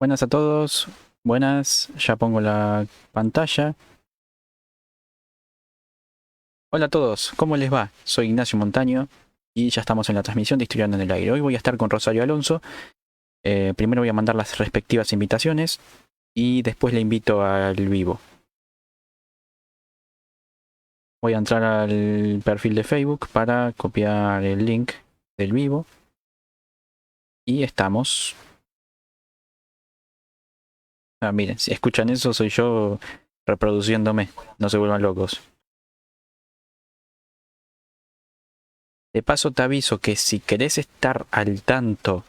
Buenas a todos, buenas, ya pongo la pantalla. Hola a todos, ¿cómo les va? Soy Ignacio Montaño y ya estamos en la transmisión de Historiando en el Aire. Hoy voy a estar con Rosario Alonso. Primero voy a mandar las respectivas invitaciones y después le invito al vivo. Voy a entrar al perfil de Facebook para copiar el link del vivo. Y estamos. Miren, si escuchan eso soy yo reproduciéndome, no se vuelvan locos. De paso te aviso que si querés estar al tanto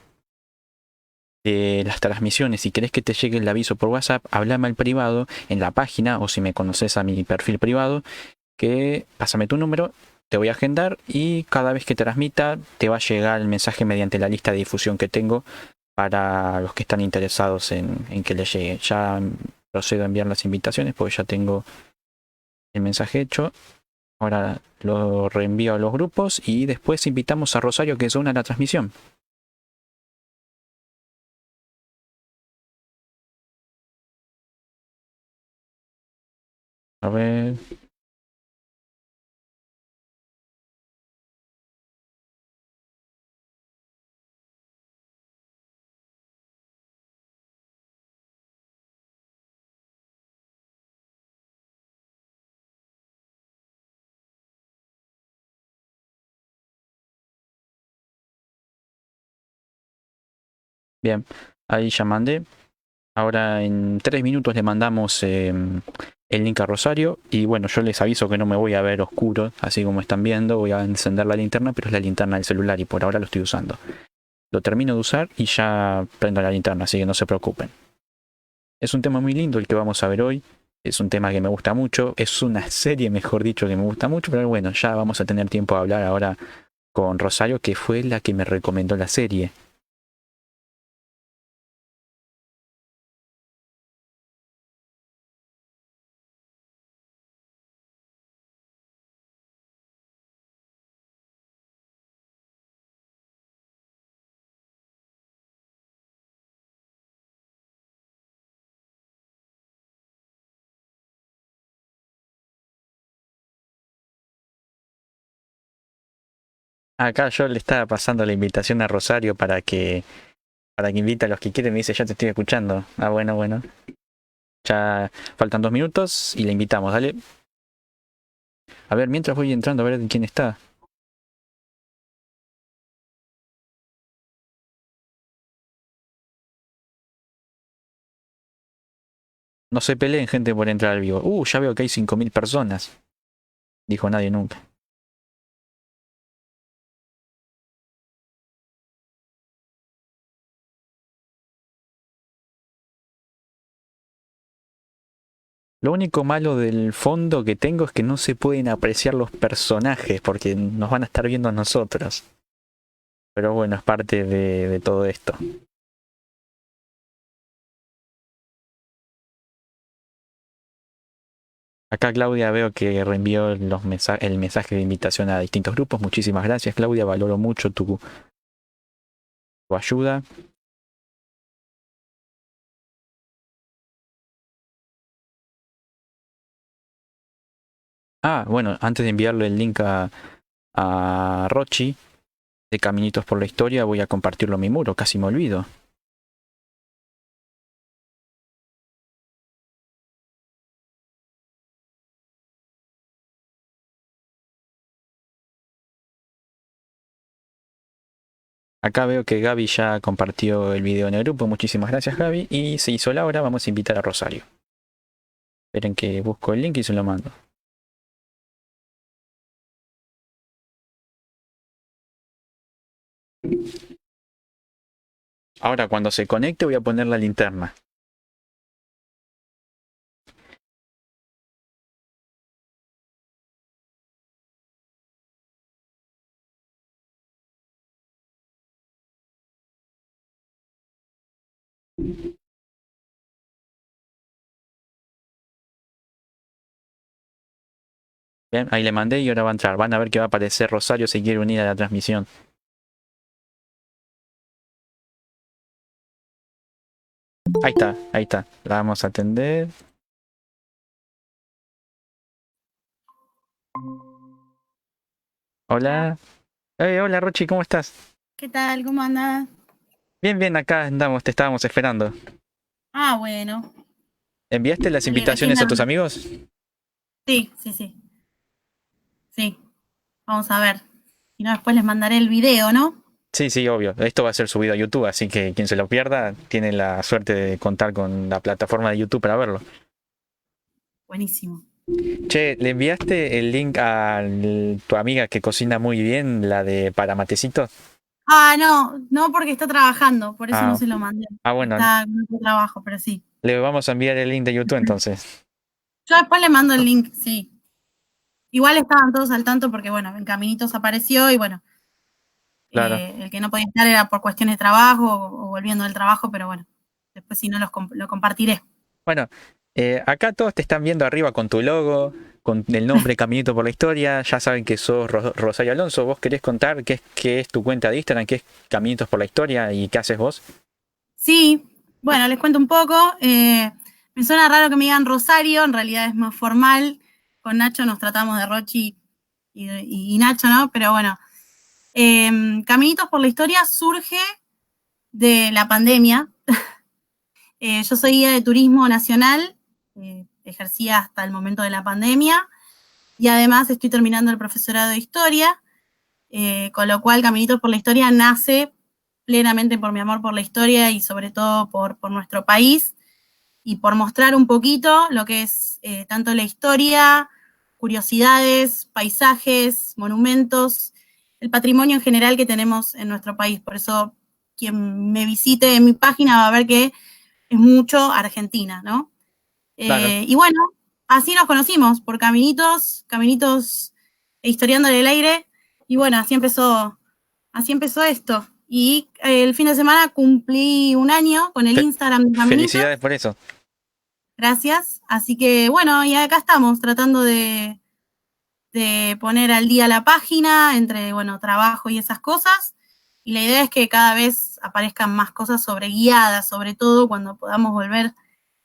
de las transmisiones, si querés que te llegue el aviso por WhatsApp, háblame al privado en la página o si me conoces a mi perfil privado, que pásame tu número, te voy a agendar y cada vez que transmita te va a llegar el mensaje mediante la lista de difusión que tengo para los que están interesados en que les llegue. Ya procedo a enviar las invitaciones porque ya tengo el mensaje hecho. Ahora lo reenvío a los grupos y después invitamos a Rosario que se una a la transmisión. A ver. Bien, ahí ya mandé. Ahora en 3 minutos le mandamos el link a Rosario. Y bueno, yo les aviso que no me voy a ver oscuro, así como están viendo. Voy a encender la linterna, pero es la linterna del celular y por ahora lo estoy usando. Lo termino de usar y ya prendo la linterna, así que no se preocupen. Es un tema muy lindo el que vamos a ver hoy. Es un tema que me gusta mucho. Es una serie, mejor dicho, que me gusta mucho. Pero bueno, ya vamos a tener tiempo de hablar ahora con Rosario, que fue la que me recomendó la serie. Acá yo le estaba pasando la invitación a Rosario para que invite a los que quieren. Me dice, ya te estoy escuchando. Ah, bueno, bueno. Ya faltan 2 minutos y le invitamos, dale. A ver, mientras voy entrando a ver quién está. No se peleen gente por entrar al vivo. Ya veo que hay 5000 personas. Dijo nadie nunca. Lo único malo del fondo que tengo es que no se pueden apreciar los personajes porque nos van a estar viendo a nosotros. Pero bueno, es parte de todo esto. Acá Claudia veo que reenvió el mensaje de invitación a distintos grupos. Muchísimas gracias, Claudia. Valoro mucho tu ayuda. Ah, bueno, antes de enviarle el link a Rochi de Caminitos por la Historia, voy a compartirlo en mi muro. Casi me olvido. Acá veo que Gaby ya compartió el video en el grupo. Muchísimas gracias, Gaby. Y se hizo la hora. Vamos a invitar a Rosario. Esperen que busco el link y se lo mando. Ahora, cuando se conecte, voy a poner la linterna. Bien, ahí le mandé y ahora va a entrar. Van a ver que va a aparecer Rosario si quiere unir a la transmisión. ahí está. La vamos a atender. Hola. Hola Rochi, ¿cómo estás? ¿Qué tal? ¿Cómo andás? Bien, bien, acá andamos, te estábamos esperando. Ah, bueno. ¿Enviaste las Me alegra. ¿Quién invitaciones a tus anda? amigos? Sí, sí, sí. Sí. Vamos a ver. Si no, después les mandaré el video, ¿no? Sí, sí, obvio. Esto va a ser subido a YouTube, así que quien se lo pierda tiene la suerte de contar con la plataforma de YouTube para verlo. Buenísimo. Che, ¿le enviaste el link a tu amiga que cocina muy bien, la de para matecitos? Ah, no, no porque está trabajando, por eso no Ah, se lo mandé. bueno, Está en otro trabajo, pero sí. le vamos a enviar el link de YouTube entonces. Yo después le mando el link, sí. Igual estaban todos al tanto porque, bueno, en Caminitos apareció y, bueno, Claro. el que no podía estar era por cuestiones de trabajo o volviendo del trabajo, pero bueno, después si no lo compartiré. Bueno, acá todos te están viendo arriba con tu logo, con el nombre Caminito por la Historia. Ya saben que sos Rosario Alonso. ¿Vos querés contar qué es tu cuenta de Instagram, qué es Caminitos por la Historia y qué haces vos? Sí, bueno, les cuento un poco. Me suena raro que me digan Rosario, en realidad es más formal. Con Nacho nos tratamos de Rochi y Nacho, ¿no? Pero bueno, Caminitos por la Historia surge de la pandemia. Yo soy guía de turismo nacional, ejercía hasta el momento de la pandemia y además estoy terminando el profesorado de historia, con lo cual Caminitos por la Historia nace plenamente por mi amor por la historia y sobre todo por nuestro país y por mostrar un poquito lo que es tanto la historia, curiosidades, paisajes, monumentos, el patrimonio en general que tenemos en nuestro país. Por eso quien me visite en mi página va a ver que es mucho Argentina, ¿no? Claro. Y bueno, así nos conocimos, por caminitos historiando en el aire, y bueno, así empezó esto. Y el fin de semana cumplí un año con el Fe- Instagram de Caminitos. Felicidades por eso. Gracias. Así que bueno, y acá estamos tratando de poner al día la página entre, bueno, trabajo y esas cosas. Y la idea es que cada vez aparezcan más cosas sobre guiadas, sobre todo cuando podamos volver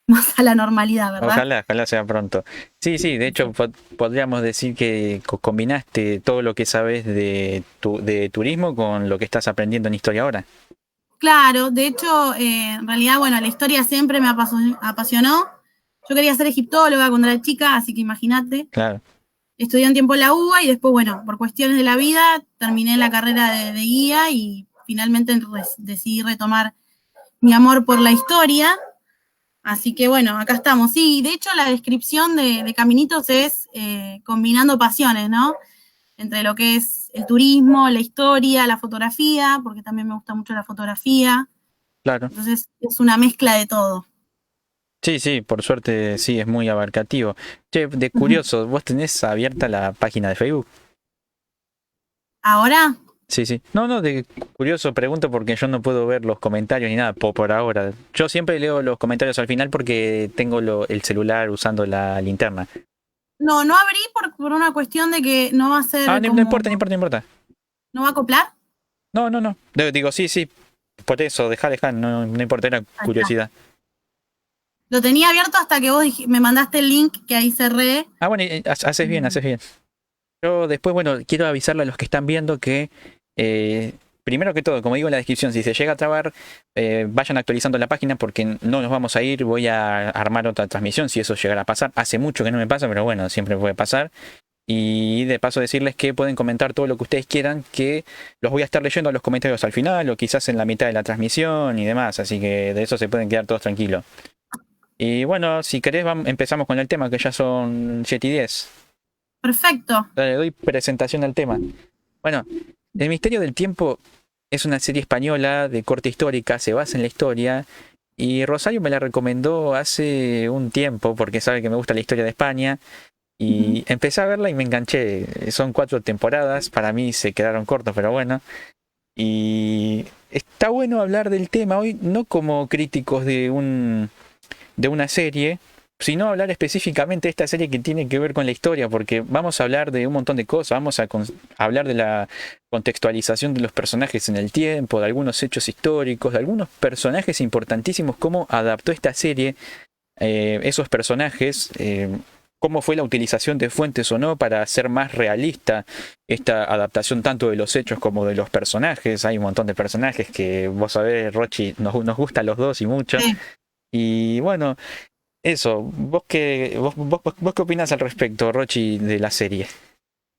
más a la normalidad, ¿verdad? Ojalá, ojalá sea pronto. Sí, sí, de hecho podríamos decir que combinaste todo lo que sabes de turismo con lo que estás aprendiendo en historia ahora. Claro, de hecho, en realidad, bueno, la historia siempre me apasionó. Yo quería ser egiptóloga cuando era chica, así que imagínate. Claro. Estudié un tiempo en la UBA y después, bueno, por cuestiones de la vida, terminé la carrera de guía y finalmente decidí retomar mi amor por la historia. Así que bueno, acá estamos. Sí, de hecho la descripción de Caminitos es combinando pasiones, ¿no? Entre lo que es el turismo, la historia, la fotografía, porque también me gusta mucho la fotografía. Claro. Entonces es una mezcla de todo. Sí, sí, por suerte sí, es muy abarcativo. Che, de curioso, ¿vos tenés abierta la página de Facebook? Ahora, Sí, sí. No, no, de curioso pregunto porque yo no puedo ver los comentarios ni nada por ahora. Yo siempre leo los comentarios al final porque tengo el celular usando la linterna. no abrí por una cuestión de que no va a Ah, ser no, no como, importa, no importa, no importa. no va a acoplar. No, no, no. Digo, sí, sí. Por eso, dejá, no, no importa, era Ahí está. curiosidad. Lo tenía abierto hasta que vos me mandaste el link que ahí cerré. Ah, bueno, haces bien, haces bien. Yo después, bueno, quiero avisarle a los que están viendo que, primero que todo, como digo en la descripción, si se llega a trabar, vayan actualizando la página porque no nos vamos a ir, voy a armar otra transmisión si eso llegara a pasar. Hace mucho que no me pasa, pero bueno, siempre puede pasar. Y de paso decirles que pueden comentar todo lo que ustedes quieran, que los voy a estar leyendo los comentarios al final o quizás en la mitad de la transmisión y demás, así que de eso se pueden quedar todos tranquilos. Y bueno, si querés, empezamos con el tema, que ya son 7:10. Perfecto. Le doy presentación al tema. Bueno, El Misterio del Tiempo es una serie española de corte histórica, se basa en la historia, y Rosario me la recomendó hace un tiempo porque sabe que me gusta la historia de España, y empecé a verla y me enganché. Son 4 temporadas, para mí se quedaron cortos, pero bueno. Y está bueno hablar del tema hoy, no como críticos de una serie, sino hablar específicamente de esta serie que tiene que ver con la historia, porque vamos a hablar de un montón de cosas, vamos a hablar de la contextualización de los personajes en el tiempo, de algunos hechos históricos, de algunos personajes importantísimos, cómo adaptó esta serie esos personajes, cómo fue la utilización de fuentes o no para hacer más realista esta adaptación tanto de los hechos como de los personajes. Hay un montón de personajes que vos sabés, Rochi, nos gustan los dos y mucho. Sí. Y bueno, eso, ¿vos qué opinás al respecto, Rochi, de la serie?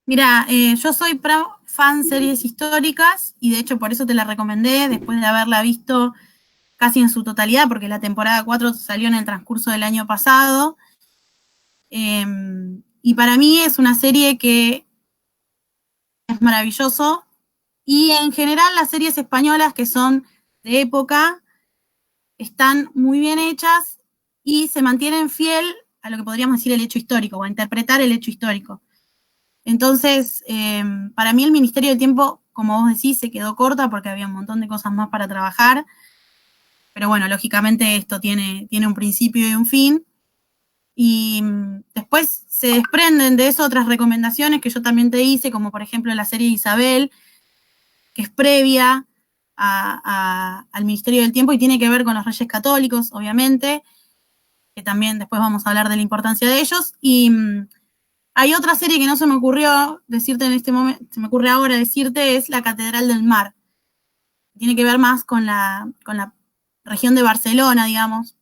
Mira, yo soy fan series históricas y de hecho por eso te la recomendé después de haberla visto casi en su totalidad, porque la temporada 4 salió en el transcurso del año pasado. Y para mí es una serie que es maravilloso. Y en general las series españolas que son de época están muy bien hechas y se mantienen fiel a lo que podríamos decir el hecho histórico o a interpretar el hecho histórico. Entonces, para mí el Ministerio del Tiempo, como vos decís, se quedó corta porque había un montón de cosas más para trabajar. Pero bueno, lógicamente esto tiene un principio y un fin. Y después se desprenden de eso otras recomendaciones que yo también te hice, como por ejemplo la serie Isabel, que es previa al Ministerio del Tiempo y tiene que ver con los Reyes Católicos, obviamente, que también después vamos a hablar de la importancia de ellos. Y hay otra serie que no se me ocurrió decirte en este momento, se me ocurre ahora decirte, es La Catedral del Mar. Tiene que ver más con la región de Barcelona, digamos,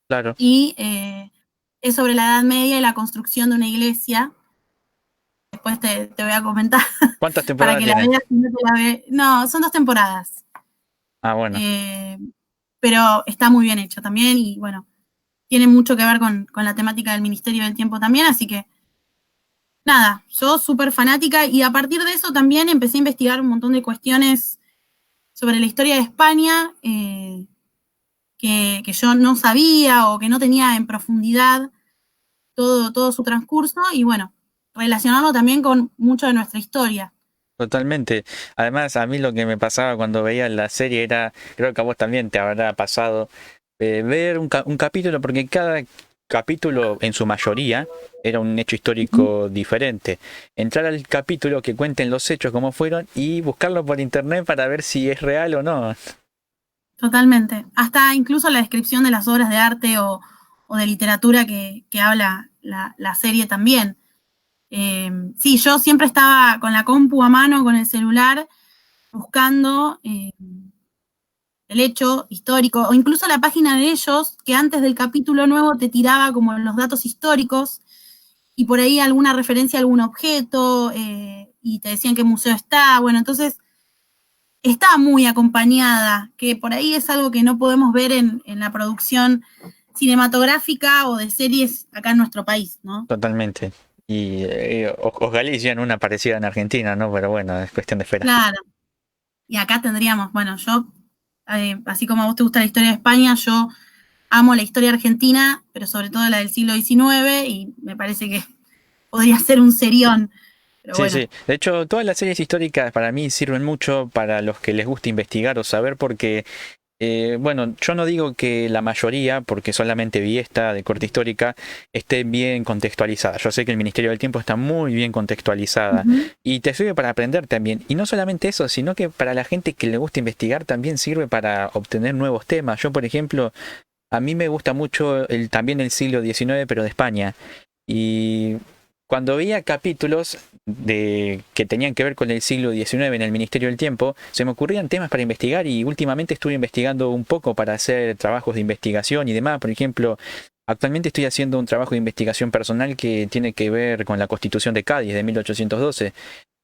Claro. y es sobre la Edad Media y la construcción de una iglesia. Después te voy a comentar ¿Cuántas para temporadas que la tiene? veas. Si no, te la ve. No, son 2 temporadas, Ah, bueno, pero está muy bien hecho también y bueno, tiene mucho que ver con la temática del Ministerio del Tiempo también, así que nada, yo súper fanática y a partir de eso también empecé a investigar un montón de cuestiones sobre la historia de España que yo no sabía o que no tenía en profundidad todo su transcurso y bueno, relacionarlo también con mucho de nuestra historia. totalmente. Además, a mí lo que me pasaba cuando veía la serie era, creo que a vos también te habrá pasado, ver un capítulo, porque cada capítulo, en su mayoría, era un hecho histórico diferente. Entrar al capítulo que cuenten los hechos como fueron y buscarlo por internet para ver si es real o no. Totalmente. Hasta incluso la descripción de las obras de arte o de literatura que habla la serie también. Sí, yo siempre estaba con la compu a mano, con el celular, buscando el hecho histórico, o incluso la página de ellos, que antes del capítulo nuevo te tiraba como los datos históricos, y por ahí alguna referencia a algún objeto, y te decían qué museo está. Bueno, entonces está muy acompañada, que por ahí es algo que no podemos ver en la producción cinematográfica o de series acá en nuestro país, ¿no? Totalmente. Y ojalá hicieran una parecida en Argentina, ¿no? Pero bueno, es cuestión de esperar. Claro. Y acá tendríamos, bueno, yo, así como a vos te gusta la historia de España, yo amo la historia argentina, pero sobre todo la del siglo XIX, y me parece que podría ser un serión, pero Sí, bueno. sí. De hecho, todas las series históricas para mí sirven mucho para los que les gusta investigar o saber porque, bueno, yo no digo que la mayoría, porque solamente vi esta de corte histórica, esté bien contextualizada. Yo sé que el Ministerio del Tiempo está muy bien contextualizada Uh-huh. y te sirve para aprender también. Y no solamente eso, sino que para la gente que le gusta investigar también sirve para obtener nuevos temas. Yo, por ejemplo, a mí me gusta mucho también el siglo XIX, pero de España. Y cuando veía capítulos que tenían que ver con el siglo XIX en el Ministerio del Tiempo, se me ocurrían temas para investigar y últimamente estuve investigando un poco para hacer trabajos de investigación y demás. Por ejemplo, actualmente estoy haciendo un trabajo de investigación personal que tiene que ver con la Constitución de Cádiz de 1812.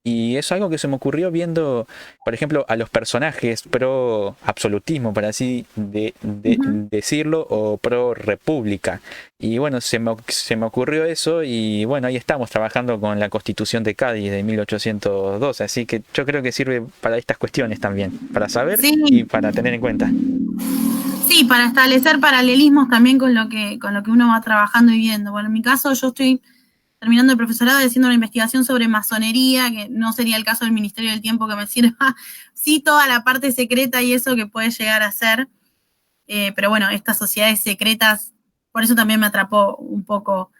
Y es algo que se me ocurrió viendo, por ejemplo, a los personajes pro absolutismo, para así Uh-huh. decirlo, o pro república. Y bueno, se me ocurrió eso y bueno, ahí estamos trabajando con la Constitución de Cádiz de 1812. Así que yo creo que sirve para estas cuestiones también, para saber Sí, y para tener en cuenta. sí, para establecer paralelismos también con lo que uno va trabajando y viendo. Bueno, en mi caso yo estoy terminando el profesorado y haciendo una investigación sobre masonería, que no sería el caso del Ministerio del Tiempo que me sirva, sí toda la parte secreta y eso que puede llegar a ser, pero bueno, estas sociedades secretas por eso también me atrapó un poco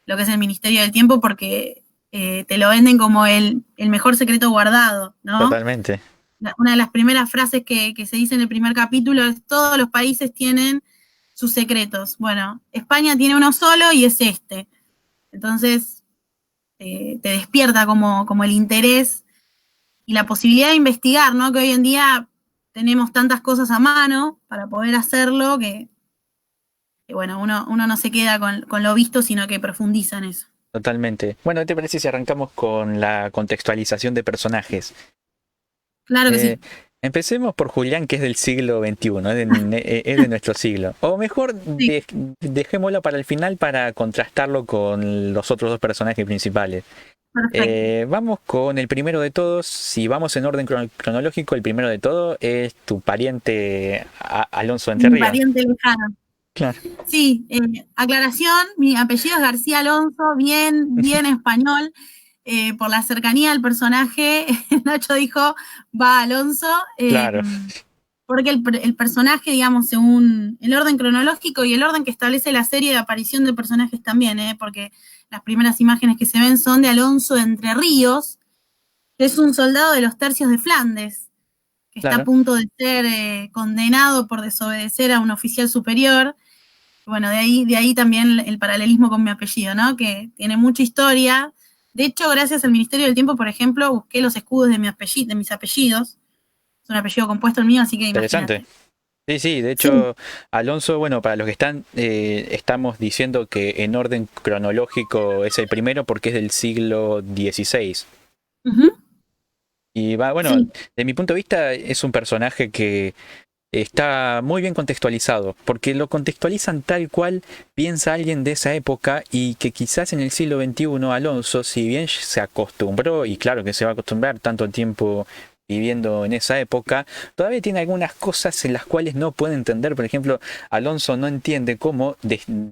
lo que es el Ministerio del Tiempo, porque te lo venden como el mejor secreto guardado, ¿no? Totalmente. Una de las primeras frases que se dice en el primer capítulo es: todos los países tienen sus secretos. Bueno, España tiene uno solo y es este. Entonces, te despierta como el interés y la posibilidad de investigar, ¿no? Que hoy en día tenemos tantas cosas a mano para poder hacerlo que bueno, uno no se queda con lo visto, sino que profundiza en eso. Totalmente. Bueno, ¿qué te parece si arrancamos con la contextualización de personajes? Claro que Eh, sí. Empecemos por Julián, que es del siglo XXI, es de nuestro siglo. O mejor, Sí, dejémoslo para el final para contrastarlo con los otros dos personajes principales. perfecto. Vamos con el primero de todos. Si vamos en orden cronológico, el primero de todo es tu pariente Alonso de Entre Mi Ríos. pariente lejano. Claro. Sí, aclaración, mi apellido es García Alonso, bien, bien español. Por la cercanía al personaje, Nacho dijo, va Alonso, Claro, porque el personaje, digamos, según el orden cronológico y el orden que establece la serie de aparición de personajes también, porque las primeras imágenes que se ven son de Alonso de Entre Ríos, que es un soldado de los tercios de Flandes, que está a claro. punto de ser condenado por desobedecer a un oficial superior. Bueno, de ahí también el paralelismo con mi apellido, ¿no? Que tiene mucha historia. De hecho, gracias al Ministerio del Tiempo, por ejemplo, busqué los escudos de mis apellidos. Es un apellido compuesto el mío, así que Interesante. imagínate. Sí, sí, de Sí. hecho, Alonso, bueno, para los que están, estamos diciendo que en orden cronológico es el primero porque es del siglo XVI. Ujú. Y va, bueno, Sí. de mi punto de vista es un personaje que está muy bien contextualizado, porque lo contextualizan tal cual piensa alguien de esa época y que quizás en el siglo XXI Alonso, si bien se acostumbró, y claro que se va a acostumbrar tanto tiempo viviendo en esa época, todavía tiene algunas cosas en las cuales no puede entender. Por ejemplo, Alonso no entiende cómo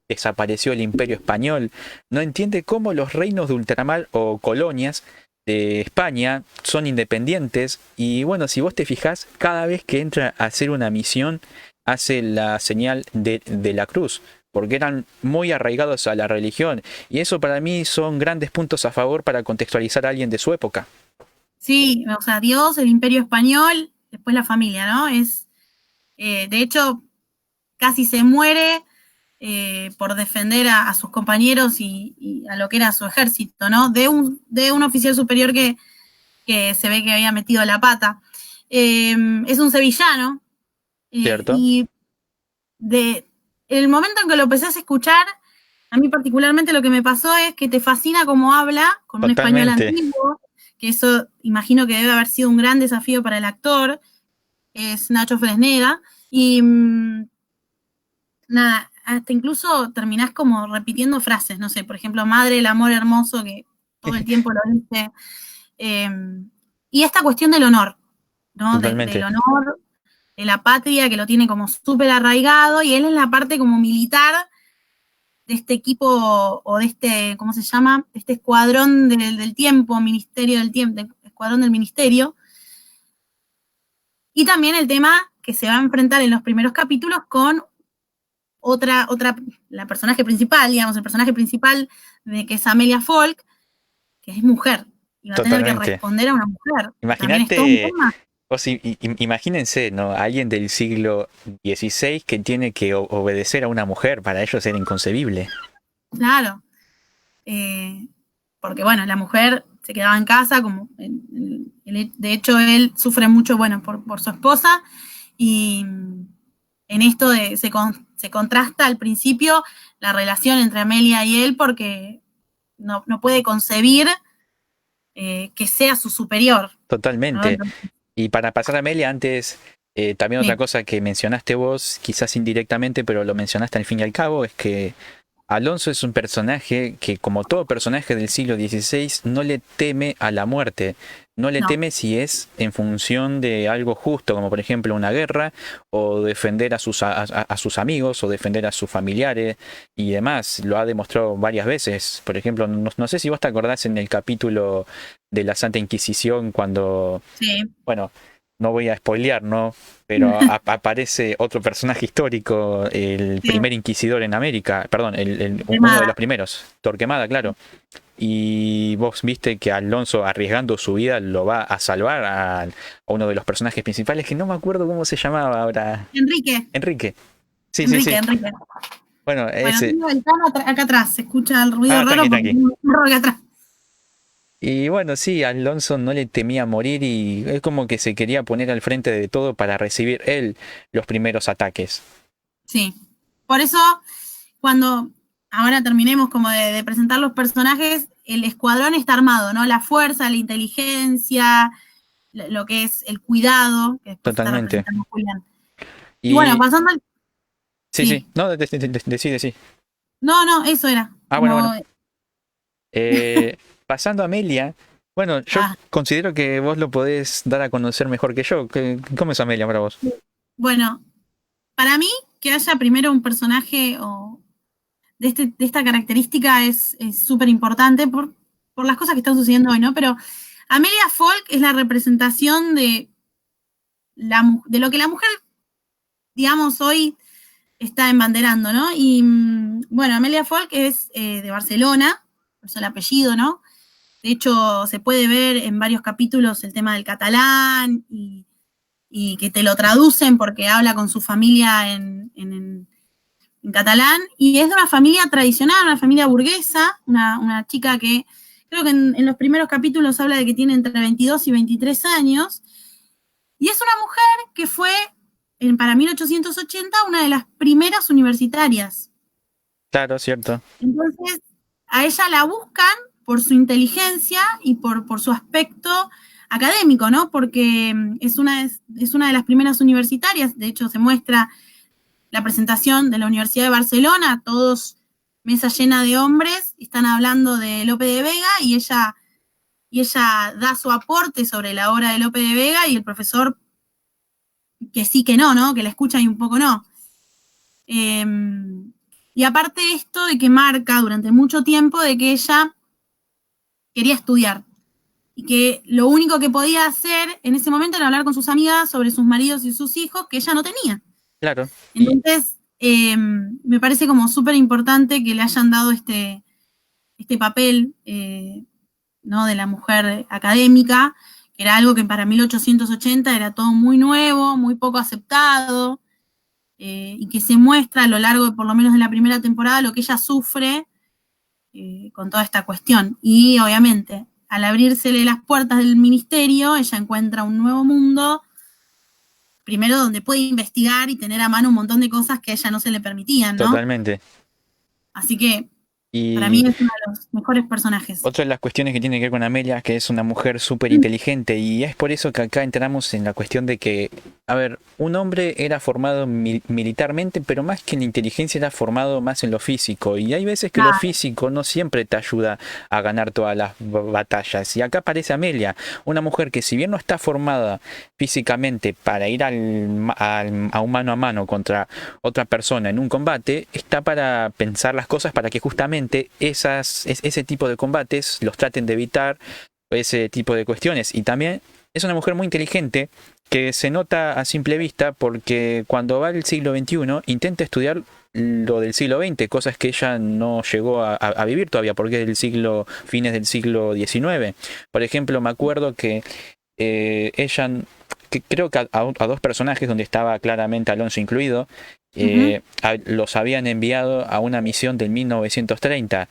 desapareció el Imperio Español, no entiende cómo los reinos de ultramar o colonias de España son independientes y bueno, si vos te fijás, cada vez que entra a hacer una misión hace la señal de la cruz, porque eran muy arraigados a la religión y eso para mí son grandes puntos a favor para contextualizar a alguien de su época. Sí, o sea, Dios, el Imperio Español, después la familia, ¿no? De hecho, casi se muere por defender a sus compañeros y a lo que era su ejército, ¿no? De un oficial superior que se ve que había metido la pata. Es un sevillano, ¿Cierto? y de el momento en que lo empezás a escuchar, a mí particularmente lo que me pasó es que te fascina cómo habla, con un español Totalmente. antiguo, que eso imagino que debe haber sido un gran desafío para el actor, es Nacho Fresneda, y nada, hasta incluso terminás como repitiendo frases, no sé, por ejemplo, madre, el amor hermoso, que todo el tiempo lo dice, eh, y esta cuestión del honor, ¿no? Del Totalmente. honor, de la patria, que lo tiene como súper arraigado, y él es la parte como militar de este equipo, o de este, ¿cómo se llama? De este escuadrón del tiempo, ministerio del tiempo, escuadrón del ministerio, y también el tema que se va a enfrentar en los primeros capítulos con la personaje principal, digamos, el personaje principal de que es Amelia Folk, que es mujer, y va a tener que Totalmente. responder a una mujer, que también es todo un Imagínate, tema. imagínense, ¿no? Alguien del siglo XVI que tiene que obedecer a una mujer, para ellos era inconcebible. Claro. Eh, Porque bueno, la mujer se quedaba en casa, como de hecho él sufre mucho, bueno, por su esposa, y en esto se contrasta al principio la relación entre Amelia y él, porque no puede concebir que sea su superior, ¿no? Totalmente. Entonces, Y para pasar a Amelia, antes, también otra sí. cosa que mencionaste vos, quizás indirectamente, pero lo mencionaste al fin y al cabo, es que Alonso es un personaje que, como todo personaje del siglo XVI, no le teme a la muerte. No le No, teme si es en función de algo justo, como por ejemplo una guerra, o defender a sus amigos, o defender a sus familiares y demás. Lo ha demostrado varias veces. Por ejemplo, no sé si vos te acordás en el capítulo de la Santa Inquisición, cuando, sí, bueno, no voy a spoilear, ¿no? Pero aparece otro personaje histórico, el Sí, primer inquisidor en América, perdón, uno de Torquemada. los primeros, Torquemada, claro. Y vos viste que Alonso, arriesgando su vida, lo va a salvar a uno de los personajes principales, que no me acuerdo cómo se llamaba ahora. Enrique, Enrique. Sí, sí, Enrique, sí. Enrique. Bueno, Bueno, ese. tengo el cano acá atrás, se escucha el ruido Ah, raro tranqui, porque tranqui. tengo un perro acá atrás. Y bueno, sí, Alonso no le temía morir y es como que se quería poner al frente de todo para recibir él los primeros ataques. Sí. Por eso, cuando ahora terminemos como de presentar los personajes, el escuadrón está armado, ¿no? La fuerza, la inteligencia, lo que es el cuidado, que después está Totalmente. representando Julián. Y bueno, Y pasando al... sí, sí, Sí. no, decide, sí. No, no, eso era. Ah, bueno, Como... bueno. Pasando a Amelia, bueno, yo Ah, considero que vos lo podés dar a conocer mejor que yo. ¿Cómo es Amelia para vos? bueno, para mí, que haya primero un personaje de esta característica es súper importante por las cosas que están sucediendo hoy, ¿no? Pero Amelia Folk es la representación de lo que la mujer, digamos, hoy está embanderando, ¿no? Y bueno, Amelia Folk es de Barcelona, por eso el apellido, ¿no? De hecho, se puede ver en varios capítulos el tema del catalán y que te lo traducen porque habla con su familia en catalán, y es de una familia tradicional, una familia burguesa, una chica que creo que en los primeros capítulos habla de que tiene entre 22 y 23 años, y es una mujer que fue, para 1880, una de las primeras universitarias. Claro, cierto. Entonces, a ella la buscan por su inteligencia y por su aspecto académico, ¿no? Porque es una de las primeras universitarias, de hecho se muestra la presentación de la Universidad de Barcelona, todos mesa llena de hombres, están hablando de Lope de Vega y ella da su aporte sobre la obra de Lope de Vega y el profesor que sí que no, ¿no? Que la escucha y un poco no. Eh, y aparte esto de que marca durante mucho tiempo de que ella quería estudiar y que lo único que podía hacer en ese momento era hablar con sus amigas sobre sus maridos y sus hijos que ella no tenía. Claro. Y Entonces, me parece como súper importante que le hayan dado este papel, ¿no? De la mujer académica, que era algo que para 1880 era todo muy nuevo, muy poco aceptado, y que se muestra a lo largo, por lo menos de la primera temporada, lo que ella sufre con toda esta cuestión. Y obviamente, al abrírsele las puertas del ministerio, ella encuentra un nuevo mundo, primero donde puede investigar y tener a mano un montón de cosas que a ella no se le permitían, ¿no? totalmente. Así que para mí Y es uno de los mejores personajes. otra de las cuestiones que tiene que ver con Amelia, que es una mujer súper inteligente, y es por eso que acá entramos en la cuestión de que, a ver, un hombre era formado militarmente, pero más que en la inteligencia era formado más en lo físico, y hay veces que lo Claro, físico no siempre te ayuda a ganar todas las batallas, y acá aparece Amelia, una mujer que si bien no está formada físicamente para ir a un mano a mano contra otra persona en un combate, está para pensar las cosas para que justamente ese tipo de combates los traten de evitar, ese tipo de cuestiones. Y también es una mujer muy inteligente que se nota a simple vista porque cuando va al siglo XXI intenta estudiar lo del siglo XX, cosas que ella no llegó a vivir todavía porque es del siglo, fines del siglo XIX. Por ejemplo, me acuerdo que ella, que creo que a dos personajes donde estaba claramente Alonso incluido, los habían enviado a una misión del 1930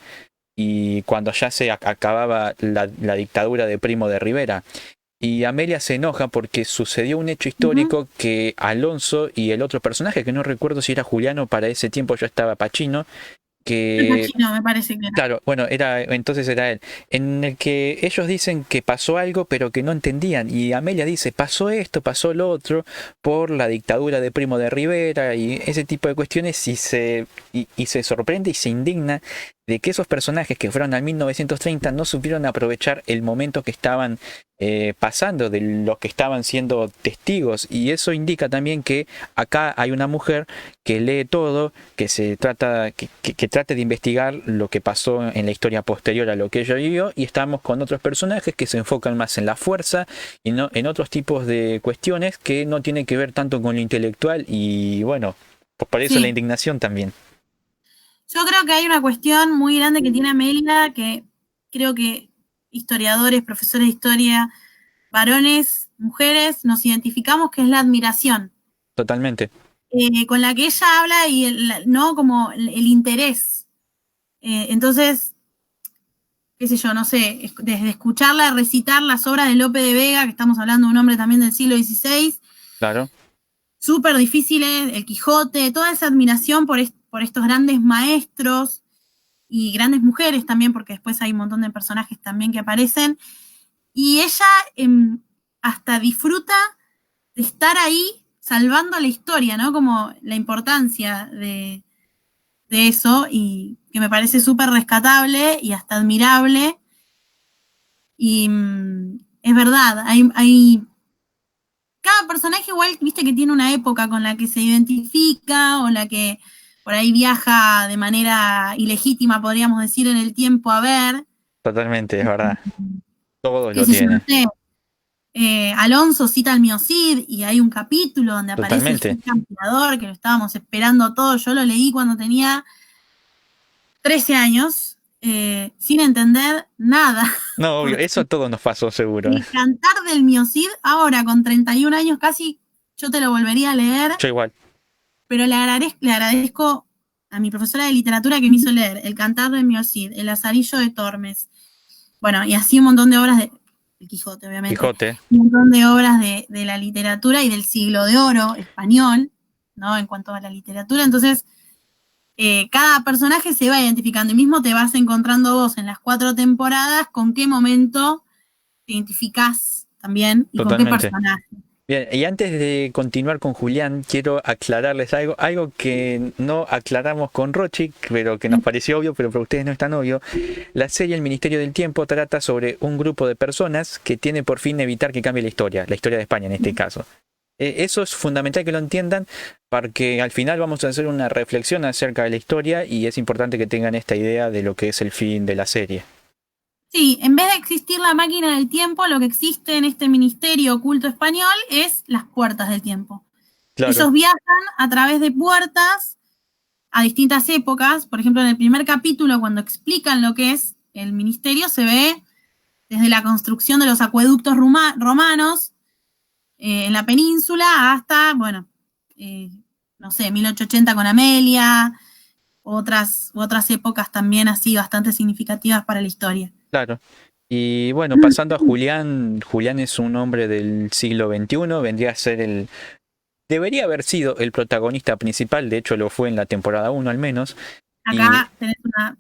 y cuando ya se acababa la dictadura de Primo de Rivera. Y Amelia se enoja porque sucedió un hecho histórico que Alonso y el otro personaje, que no recuerdo si era Juliano, para ese tiempo ya estaba Pachino, que Pacino me parece que era. claro, bueno, entonces era él, en el que ellos dicen que pasó algo pero que no entendían y Amelia dice pasó esto, pasó lo otro por la dictadura de Primo de Rivera y ese tipo de cuestiones y se sorprende y se indigna de que esos personajes que fueron al 1930 no supieron aprovechar el momento que estaban pasando, de los que estaban siendo testigos, y eso indica también que acá hay una mujer que lee todo, que trate de investigar lo que pasó en la historia posterior a lo que ella vivió, y estamos con otros personajes que se enfocan más en la fuerza y no en otros tipos de cuestiones que no tienen que ver tanto con lo intelectual, y bueno, pues por eso la Sí. indignación también. Yo creo que hay una cuestión muy grande que tiene Amelia, que creo que historiadores, profesores de historia, varones, mujeres, nos identificamos, que es la admiración Totalmente. con la que ella habla y no como el interés. Entonces, qué sé yo, no sé, desde escucharla recitar las obras de Lope de Vega, que estamos hablando de un hombre también del siglo XVI, Claro, súper difíciles, el Quijote, toda esa admiración por estos grandes maestros y grandes mujeres también, porque después hay un montón de personajes también que aparecen, y ella hasta disfruta de estar ahí salvando la historia, ¿no? Como la importancia de eso, y que me parece súper rescatable y hasta admirable. Y es verdad, cada personaje igual, viste que tiene una época con la que se identifica o la que por ahí viaja de manera ilegítima, podríamos decir, en el tiempo a ver. totalmente, es verdad. Todos Qué lo sé yo, no tienen. sé. Alonso cita al Miocid y hay un capítulo donde aparece el Totalmente. Cid Campeador, que lo estábamos esperando todos. Yo lo leí cuando tenía 13 años, sin entender nada. No, obvio, Porque eso a todos nos pasó seguro. el cantar del Miocid, ahora con 31 años casi, yo te lo volvería a leer, Yo igual. pero le agradezco a mi profesora de literatura que me hizo leer El cantar del Miocid, El Lazarillo de Tormes, bueno, y así un montón de obras de El Quijote, obviamente, Quijote. un montón de obras de la literatura y del siglo de oro español, ¿no? En cuanto a la literatura. Entonces, cada personaje se va identificando y mismo te vas encontrando vos en las 4 temporadas con qué momento te identificás también y con qué Totalmente. personaje. Bien, y antes de continuar con Julián, quiero aclararles algo que no aclaramos con Rochi, pero que nos pareció obvio, pero para ustedes no es tan obvio. La serie El Ministerio del Tiempo trata sobre un grupo de personas que tiene por fin evitar que cambie la historia de España en este caso. Eso es fundamental que lo entiendan, porque al final vamos a hacer una reflexión acerca de la historia y es importante que tengan esta idea de lo que es el fin de la serie. Sí, en vez de existir la máquina del tiempo, lo que existe en este ministerio oculto español es las puertas del tiempo. Claro, Ellos viajan a través de puertas a distintas épocas. Por ejemplo, en el primer capítulo, cuando explican lo que es el ministerio, se ve desde la construcción de los acueductos romanos en la península hasta, bueno, no sé, 1880 con Amelia, otras épocas también así bastante significativas para la historia. claro. Y bueno, pasando a Julián, Julián es un hombre del siglo XXI, vendría a ser debería haber sido el protagonista principal, de hecho lo fue en la temporada 1 al menos. Y Acá tenés una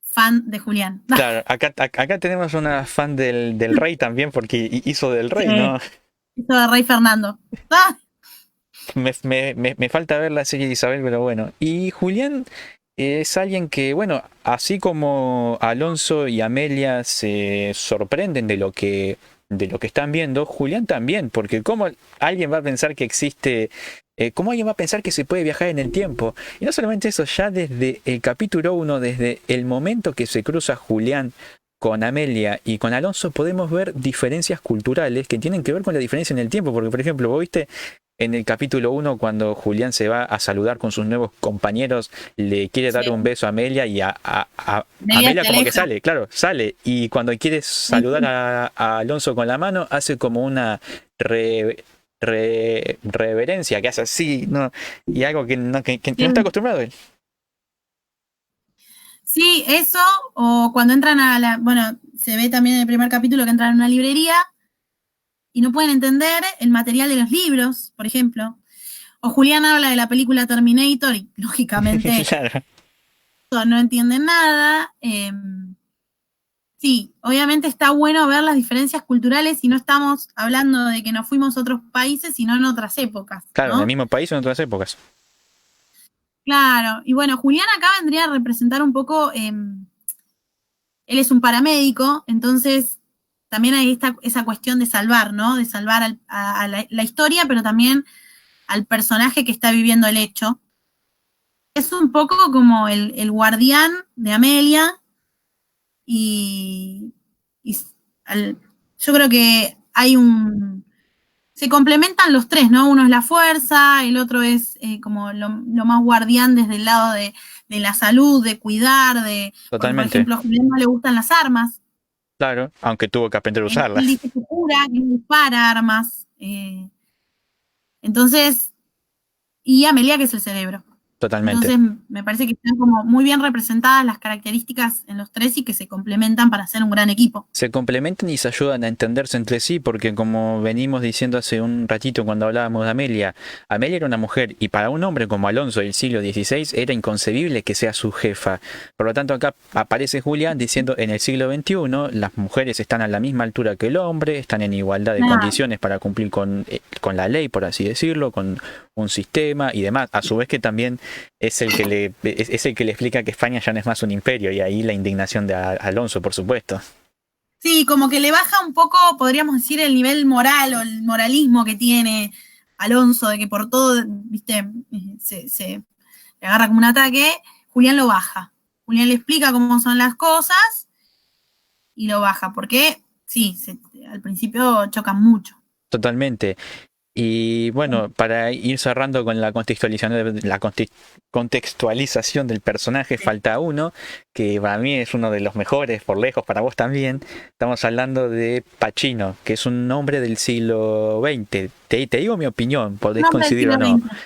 fan de Julián. claro, acá tenemos una fan del rey también, porque hizo del rey, Sí, ¿no? hizo de Rey Fernando. ¡Ah! Me falta ver la serie de Isabel, pero bueno. Y Julián es alguien que, bueno, así como Alonso y Amelia se sorprenden de lo que están viendo, Julián también, porque cómo alguien va a pensar que existe, cómo alguien va a pensar que se puede viajar en el tiempo. Y no solamente eso, ya desde el capítulo 1, desde el momento que se cruza Julián con Amelia y con Alonso, podemos ver diferencias culturales que tienen que ver con la diferencia en el tiempo, porque por ejemplo, vos viste en el capítulo 1, cuando Julián se va a saludar con sus nuevos compañeros, le quiere dar Sí, un beso a Amelia y a Amelia Amelia se como que aleja. sale, claro, sale. Y cuando quiere saludar a Alonso con la mano, hace como una reverencia, que hace así, ¿no? Y algo que no está acostumbrado él. Sí, eso, o cuando entran bueno, se ve también en el primer capítulo que entran a una librería y no pueden entender el material de los libros, por ejemplo. O Julián habla de la película Terminator y lógicamente Claro, no entienden nada. Sí, obviamente está bueno ver las diferencias culturales y no estamos hablando de que nos fuimos a otros países, sino en otras épocas, claro, en el ¿no? mismo país o en otras épocas. Claro, y bueno, Julián acá vendría a representar un poco, él es un paramédico, entonces también hay esa cuestión de salvar, ¿no? De salvar a la historia, pero también al personaje que está viviendo el hecho. Es un poco como el guardián de Amelia y, y yo creo que hay se complementan los tres, ¿no? Uno es la fuerza, el otro es como lo más guardián desde el lado de la salud, de cuidar, porque por Totalmente. ejemplo a Julián no le gustan las armas. Claro, aunque tuvo que aprender a Él usarlas. dice que cura, que no dispara armas. Entonces, y Amelia que es el cerebro. Totalmente. Entonces, me parece que están como muy bien representadas las características en los tres y que se complementan para hacer un gran equipo. Se complementan y se ayudan a entenderse entre sí, porque como venimos diciendo hace un ratito cuando hablábamos de Amelia, Amelia era una mujer y para un hombre como Alonso del siglo XVI era inconcebible que sea su jefa. Por lo tanto, acá aparece Julián diciendo en el siglo XXI las mujeres están a la misma altura que el hombre, están en igualdad de condiciones para cumplir con la ley, por así decirlo, con un sistema y demás. A su vez que también es el que es el que le explica que España ya no es más un imperio y ahí la indignación de Alonso, por supuesto. Sí, como que le baja un poco, podríamos decir, el nivel moral o el moralismo que tiene Alonso, de que por todo, viste, se le agarra como un ataque. Julián lo baja. Julián le explica cómo son las cosas y lo baja, porque sí, al principio chocan mucho. Totalmente. Y bueno, para ir cerrando con contextualización del personaje, falta uno, que para mí es uno de los mejores, por lejos, para vos también. Estamos hablando de Pacino, que es un hombre del siglo XX. Te digo mi opinión, podés Nombre del coincidir o siglo no. XX.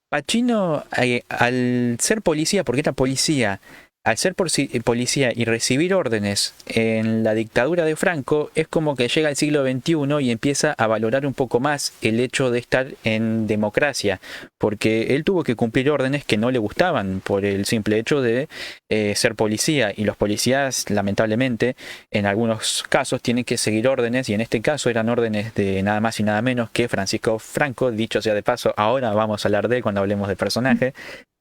Pacino, al ser policía, porque era policía, al ser policía y recibir órdenes en la dictadura de Franco, es como que llega al siglo XXI y empieza a valorar un poco más el hecho de estar en democracia, porque él tuvo que cumplir órdenes que no le gustaban por el simple hecho de ser policía, y los policías, lamentablemente, en algunos casos tienen que seguir órdenes, y en este caso eran órdenes de nada más y nada menos que Francisco Franco, dicho sea de paso, ahora vamos a hablar de él cuando hablemos de personaje.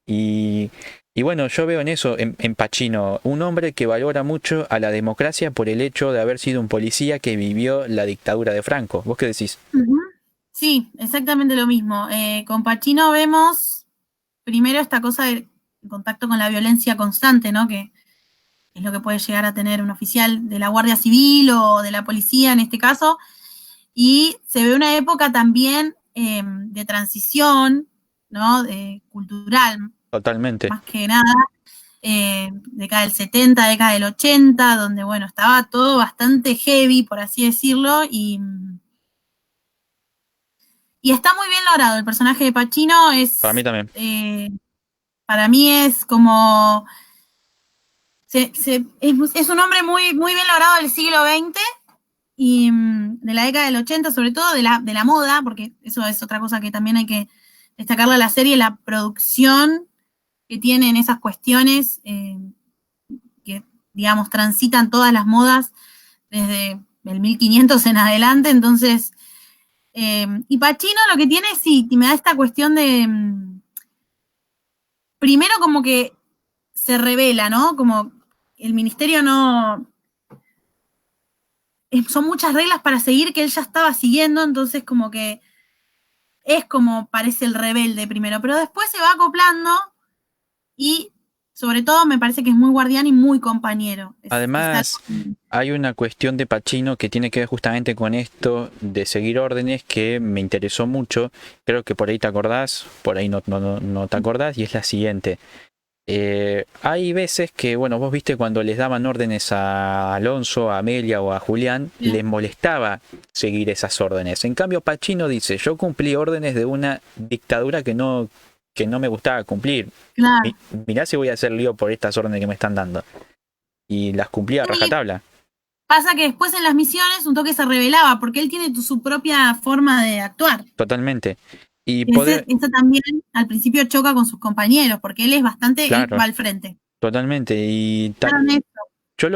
Y, y bueno, yo veo en eso, en Pacino, un hombre que valora mucho a la democracia por el hecho de haber sido un policía que vivió la dictadura de Franco. ¿Vos qué decís? Sí, exactamente lo mismo. Con Pacino vemos primero esta cosa del contacto con la violencia constante, ¿no? Que es lo que puede llegar a tener un oficial de la Guardia Civil o de la policía en este caso. Y se ve una época también de transición, ¿no? Cultural, Totalmente. más que nada, década del 70, década del 80, donde, bueno, estaba todo bastante heavy, por así decirlo, y está muy bien logrado. El personaje de Pacino Para mí también. para mí es como, es un hombre muy, muy bien logrado del siglo XX y de la década del 80, sobre todo de la moda, porque eso es otra cosa que también hay que destacarle a la serie, la producción que tiene en esas cuestiones, que, digamos, transitan todas las modas desde el 1500 en adelante, entonces, y Pacino lo que tiene, sí, me da esta cuestión de, primero como que se revela, ¿no? Como el ministerio no, son muchas reglas para seguir que él ya estaba siguiendo, entonces como que es como parece el rebelde primero, pero después se va acoplando y sobre todo me parece que es muy guardián y muy compañero. Es algo Además, hay una cuestión de Pacino que tiene que ver justamente con esto de seguir órdenes que me interesó mucho. Creo que por ahí te acordás, por ahí no te acordás, y es la siguiente. Hay veces que, bueno, vos viste cuando les daban órdenes a Alonso, a Amelia o a Julián, les molestaba seguir esas órdenes. En cambio, Pacino dice, yo cumplí órdenes de una dictadura que no me gustaba cumplir. claro. Mirá si voy a hacer lío por estas órdenes que me están dando. Y las cumplí a Y rajatabla. pasa que después en las misiones un toque se revelaba, porque él tiene su propia forma de actuar. Totalmente. Y poder, Ese también al principio choca con sus compañeros, porque él es bastante, él va claro, al frente. totalmente. Claro, Yo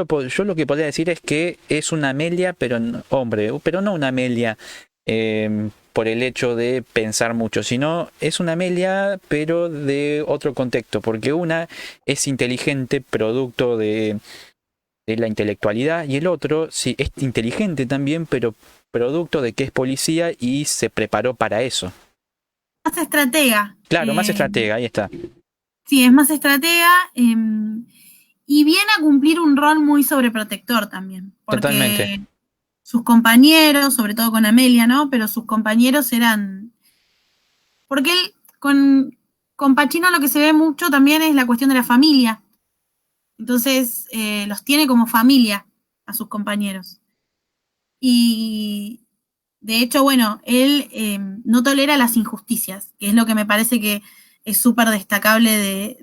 lo que podría decir es que es una Amelia, pero hombre, pero no una Amelia por el hecho de pensar mucho, sino es una Amelia, pero de otro contexto, porque una es inteligente, producto de la intelectualidad, y el otro sí es inteligente también, pero producto de que es policía y se preparó para eso. Más estratega. Claro, más estratega, ahí está. Sí, es más estratega y viene a cumplir un rol muy sobreprotector también, Totalmente. porque sus compañeros, sobre todo con Amelia, ¿no? Pero sus compañeros eran... Porque él, con Pacino lo que se ve mucho también es la cuestión de la familia. Entonces, los tiene como familia a sus compañeros. Y de hecho, bueno, él no tolera las injusticias, que es lo que me parece que es súper destacable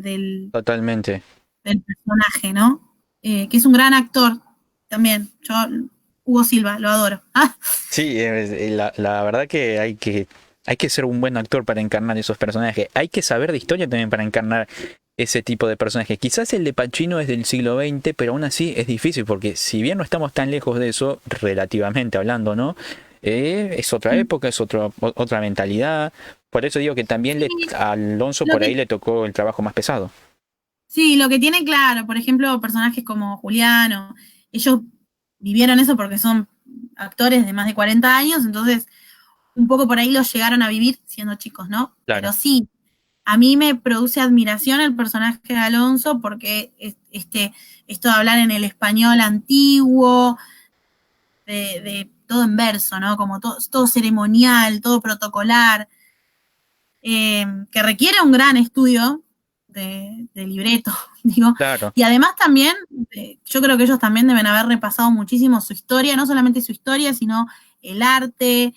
Totalmente. del personaje, ¿no? Que es un gran actor también. Yo, Hugo Silva, lo adoro. Ah, Sí, la verdad que hay que ser un buen actor para encarnar esos personajes. Hay que saber de historia también para encarnar ese tipo de personajes. Quizás el de Pacino es del siglo XX, pero aún así es difícil, porque si bien no estamos tan lejos de eso, relativamente hablando, ¿no? Es otra época, es otra mentalidad. Por eso digo que también a Alonso lo por ahí que, le tocó el trabajo más pesado. sí, lo que tiene claro, por ejemplo, personajes como Juliano, ellos vivieron eso porque son actores de más de 40 años, entonces un poco por ahí los llegaron a vivir siendo chicos, ¿no? Claro, Pero sí, a mí me produce admiración el personaje de Alonso porque esto de hablar en el español antiguo, de todo en verso, ¿no? Como todo ceremonial, todo protocolar, que requiere un gran estudio de libreto, digo. claro, Y además también, yo creo que ellos también deben haber repasado muchísimo su historia, no solamente su historia, sino el arte,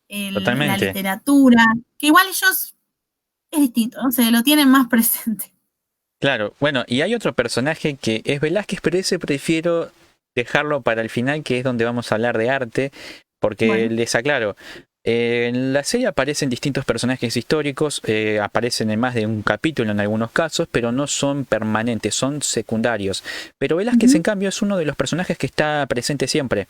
la totalmente. literatura, que igual ellos es distinto, ¿no? Se lo tienen más presente. Claro, bueno, y hay otro personaje que es Velázquez, pero ese prefiero dejarlo para el final, que es donde vamos a hablar de arte, porque Bueno, les aclaro, en la serie aparecen distintos personajes históricos, aparecen en más de un capítulo en algunos casos, pero no son permanentes, son secundarios. Pero Velázquez, en uh-huh. cambio, es uno de los personajes que está presente siempre,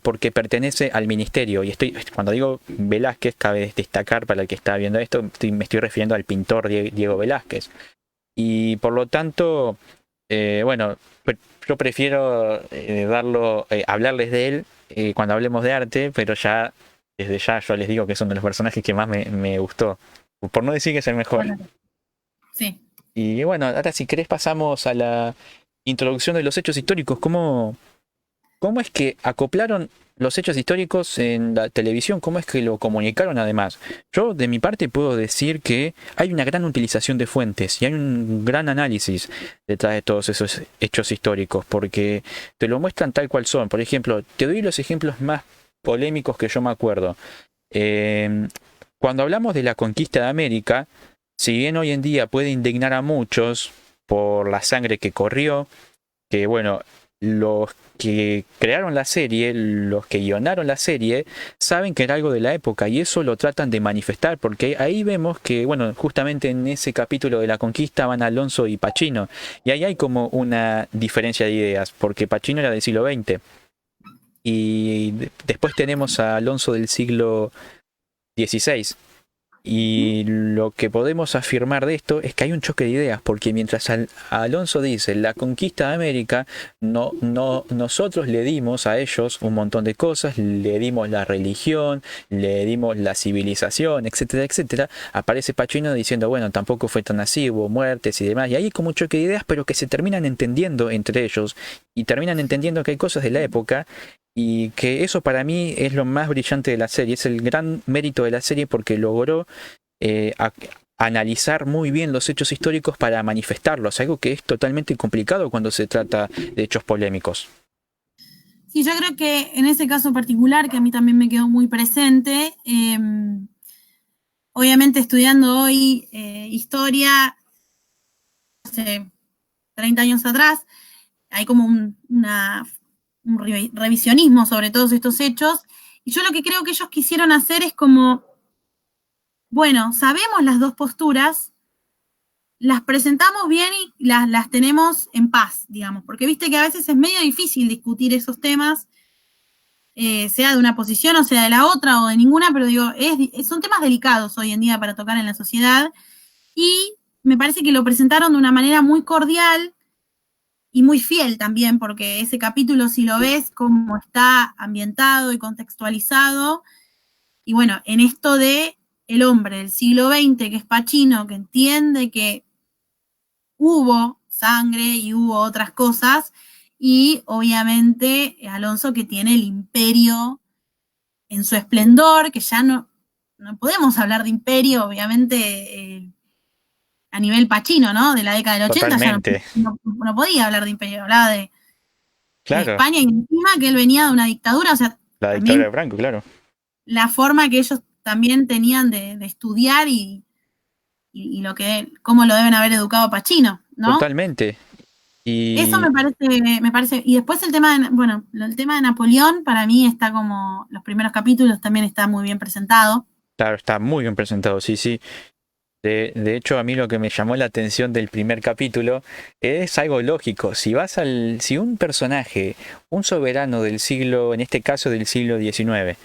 porque pertenece al ministerio. Y cuando digo Velázquez, cabe destacar para el que está viendo esto, me estoy refiriendo al pintor Diego Velázquez. Y por lo tanto, bueno, yo prefiero hablarles de él cuando hablemos de arte, pero ya, desde ya yo les digo que son de los personajes que más me gustó. Por no decir que es el mejor. Bueno, sí. Y bueno, ahora si querés pasamos a la introducción de los hechos históricos. ¿Cómo es que acoplaron los hechos históricos en la televisión? ¿Cómo es que lo comunicaron además? Yo de mi parte puedo decir que hay una gran utilización de fuentes y hay un gran análisis detrás de todos esos hechos históricos, porque te lo muestran tal cual son. Por ejemplo, te doy los ejemplos más polémicos que yo me acuerdo. Eh, Cuando hablamos de la conquista de América, si bien hoy en día puede indignar a muchos por la sangre que corrió, que bueno, los que crearon la serie, los que guionaron la serie, saben que era algo de la época y eso lo tratan de manifestar, porque ahí vemos que, bueno, justamente en ese capítulo de la conquista van Alonso y Pacino, y ahí hay como una diferencia de ideas, porque Pacino era del siglo XX y después tenemos a Alonso del siglo XVI. Y lo que podemos afirmar de esto es que hay un choque de ideas, porque mientras Alonso dice la conquista de América, nosotros le dimos a ellos un montón de cosas, le dimos la religión, le dimos la civilización, etcétera, etcétera. Aparece Pacino diciendo, bueno, tampoco fue tan así, hubo muertes y demás, y ahí hay como un choque de ideas, pero que se terminan entendiendo entre ellos y terminan entendiendo que hay cosas de la época. Y que eso para mí es lo más brillante de la serie, es el gran mérito de la serie porque logró eh, a- analizar muy bien los hechos históricos para manifestarlos, algo que es totalmente complicado cuando se trata de hechos polémicos. Sí, yo creo que en ese caso particular, que a mí también me quedó muy presente, obviamente estudiando hoy historia, hace 30 años atrás, hay como un revisionismo sobre todos estos hechos, y yo lo que creo que ellos quisieron hacer es como, bueno, sabemos las dos posturas, las presentamos bien y las tenemos en paz, digamos, porque viste que a veces es medio difícil discutir esos temas sea de una posición o sea de la otra o de ninguna, pero digo, son temas delicados hoy en día para tocar en la sociedad y me parece que lo presentaron de una manera muy cordial y muy fiel también, porque ese capítulo, si lo ves, como está ambientado y contextualizado, y bueno, en esto de el hombre del siglo XX, que es Pacino, que entiende que hubo sangre y hubo otras cosas, y obviamente Alonso que tiene el imperio en su esplendor, que ya no podemos hablar de imperio, obviamente, a nivel Pacino, ¿no? De la década del 80 ya Totalmente. no podía hablar de imperio, hablaba de Claro, España y encima que él venía de una dictadura, o sea, la dictadura también de Franco, claro. la forma que ellos también tenían de estudiar y cómo lo deben haber educado a Pacino, ¿no? Totalmente. Eso Y me parece, y después el tema el tema de Napoleón para mí está como, los primeros capítulos también está muy bien presentado. claro, está muy bien presentado, sí, sí. De hecho, a mí lo que me llamó la atención del primer capítulo es algo lógico. Si un personaje, un soberano del siglo, en este caso del siglo XIX,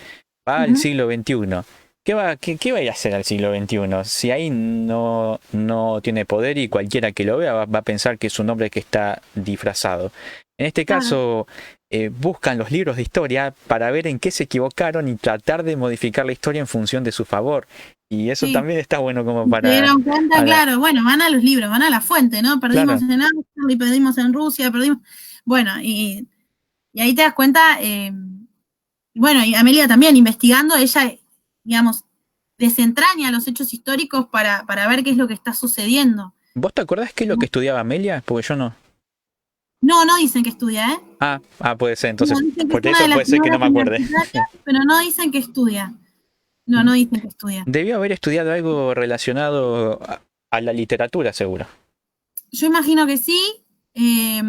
va al Ujú. siglo XXI, qué va a ir a hacer al siglo XXI? Si ahí no tiene poder y cualquiera que lo vea va a pensar que es un hombre que está disfrazado. En este Claro. caso, buscan los libros de historia para ver en qué se equivocaron y tratar de modificar la historia en función de su favor. Y eso Sí. también está bueno como Se para... dieron cuenta, claro, bueno, van a los libros, van a la fuente, ¿no? Perdimos Claro, en Ámsterdam, perdimos en Rusia, perdimos. Bueno, y ahí te das cuenta, bueno, y Amelia también investigando, ella, digamos, desentraña los hechos históricos para ver qué es lo que está sucediendo. ¿vos te acordás qué es lo que estudiaba Amelia? Porque yo no. No, no dicen que estudia, ¿eh? Puede ser, No, entonces dicen que es por una eso de las puede ser que no figuras me acuerde. universitarias, pero no dicen que estudia. No, no dicen que estudia. Debió haber estudiado algo relacionado a la literatura, seguro. Yo imagino que sí. Eh,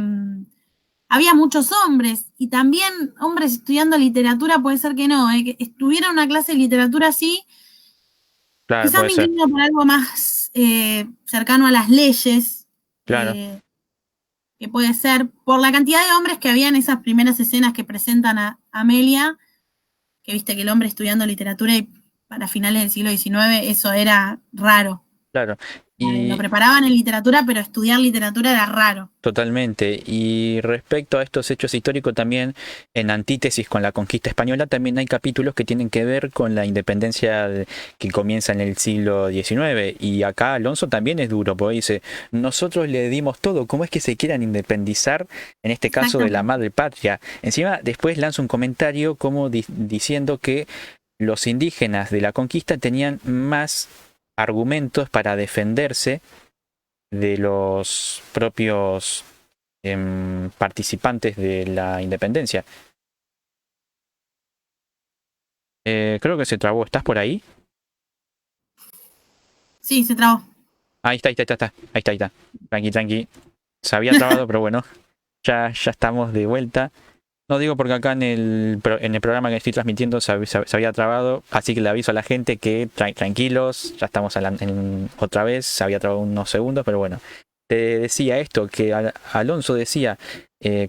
había muchos hombres y también hombres estudiando literatura, puede ser que no, que estuviera una clase de literatura así, Claro, quizás puede me ser. inclino por algo más cercano a las leyes, Claro. que puede ser por la cantidad de hombres que había en esas primeras escenas que presentan a Amelia, que viste que el hombre estudiando literatura y para finales del siglo XIX eso era raro. Claro. Lo Y preparaban en literatura, pero estudiar literatura era raro. totalmente. Y respecto a estos hechos históricos también, en antítesis con la conquista española, también hay capítulos que tienen que ver con la independencia que comienza en el siglo XIX. Y acá Alonso también es duro, porque dice, nosotros le dimos todo, ¿cómo es que se quieran independizar, en este caso de la Exactamente. madre patria? Encima, después lanza un comentario como diciendo que los indígenas de la conquista tenían más argumentos para defenderse de los propios participantes de la independencia. Creo que se trabó. ¿Estás por ahí? Sí, se trabó. Ahí está, ahí está, ahí está. Ahí está, ahí está. Tranqui, tranqui. Se había trabado, pero bueno, ya estamos de vuelta. No digo porque acá en el programa que estoy transmitiendo se había trabado, así que le aviso a la gente que tranquilos, ya estamos otra vez, se había trabado unos segundos, pero bueno. Te decía esto, que Alonso decía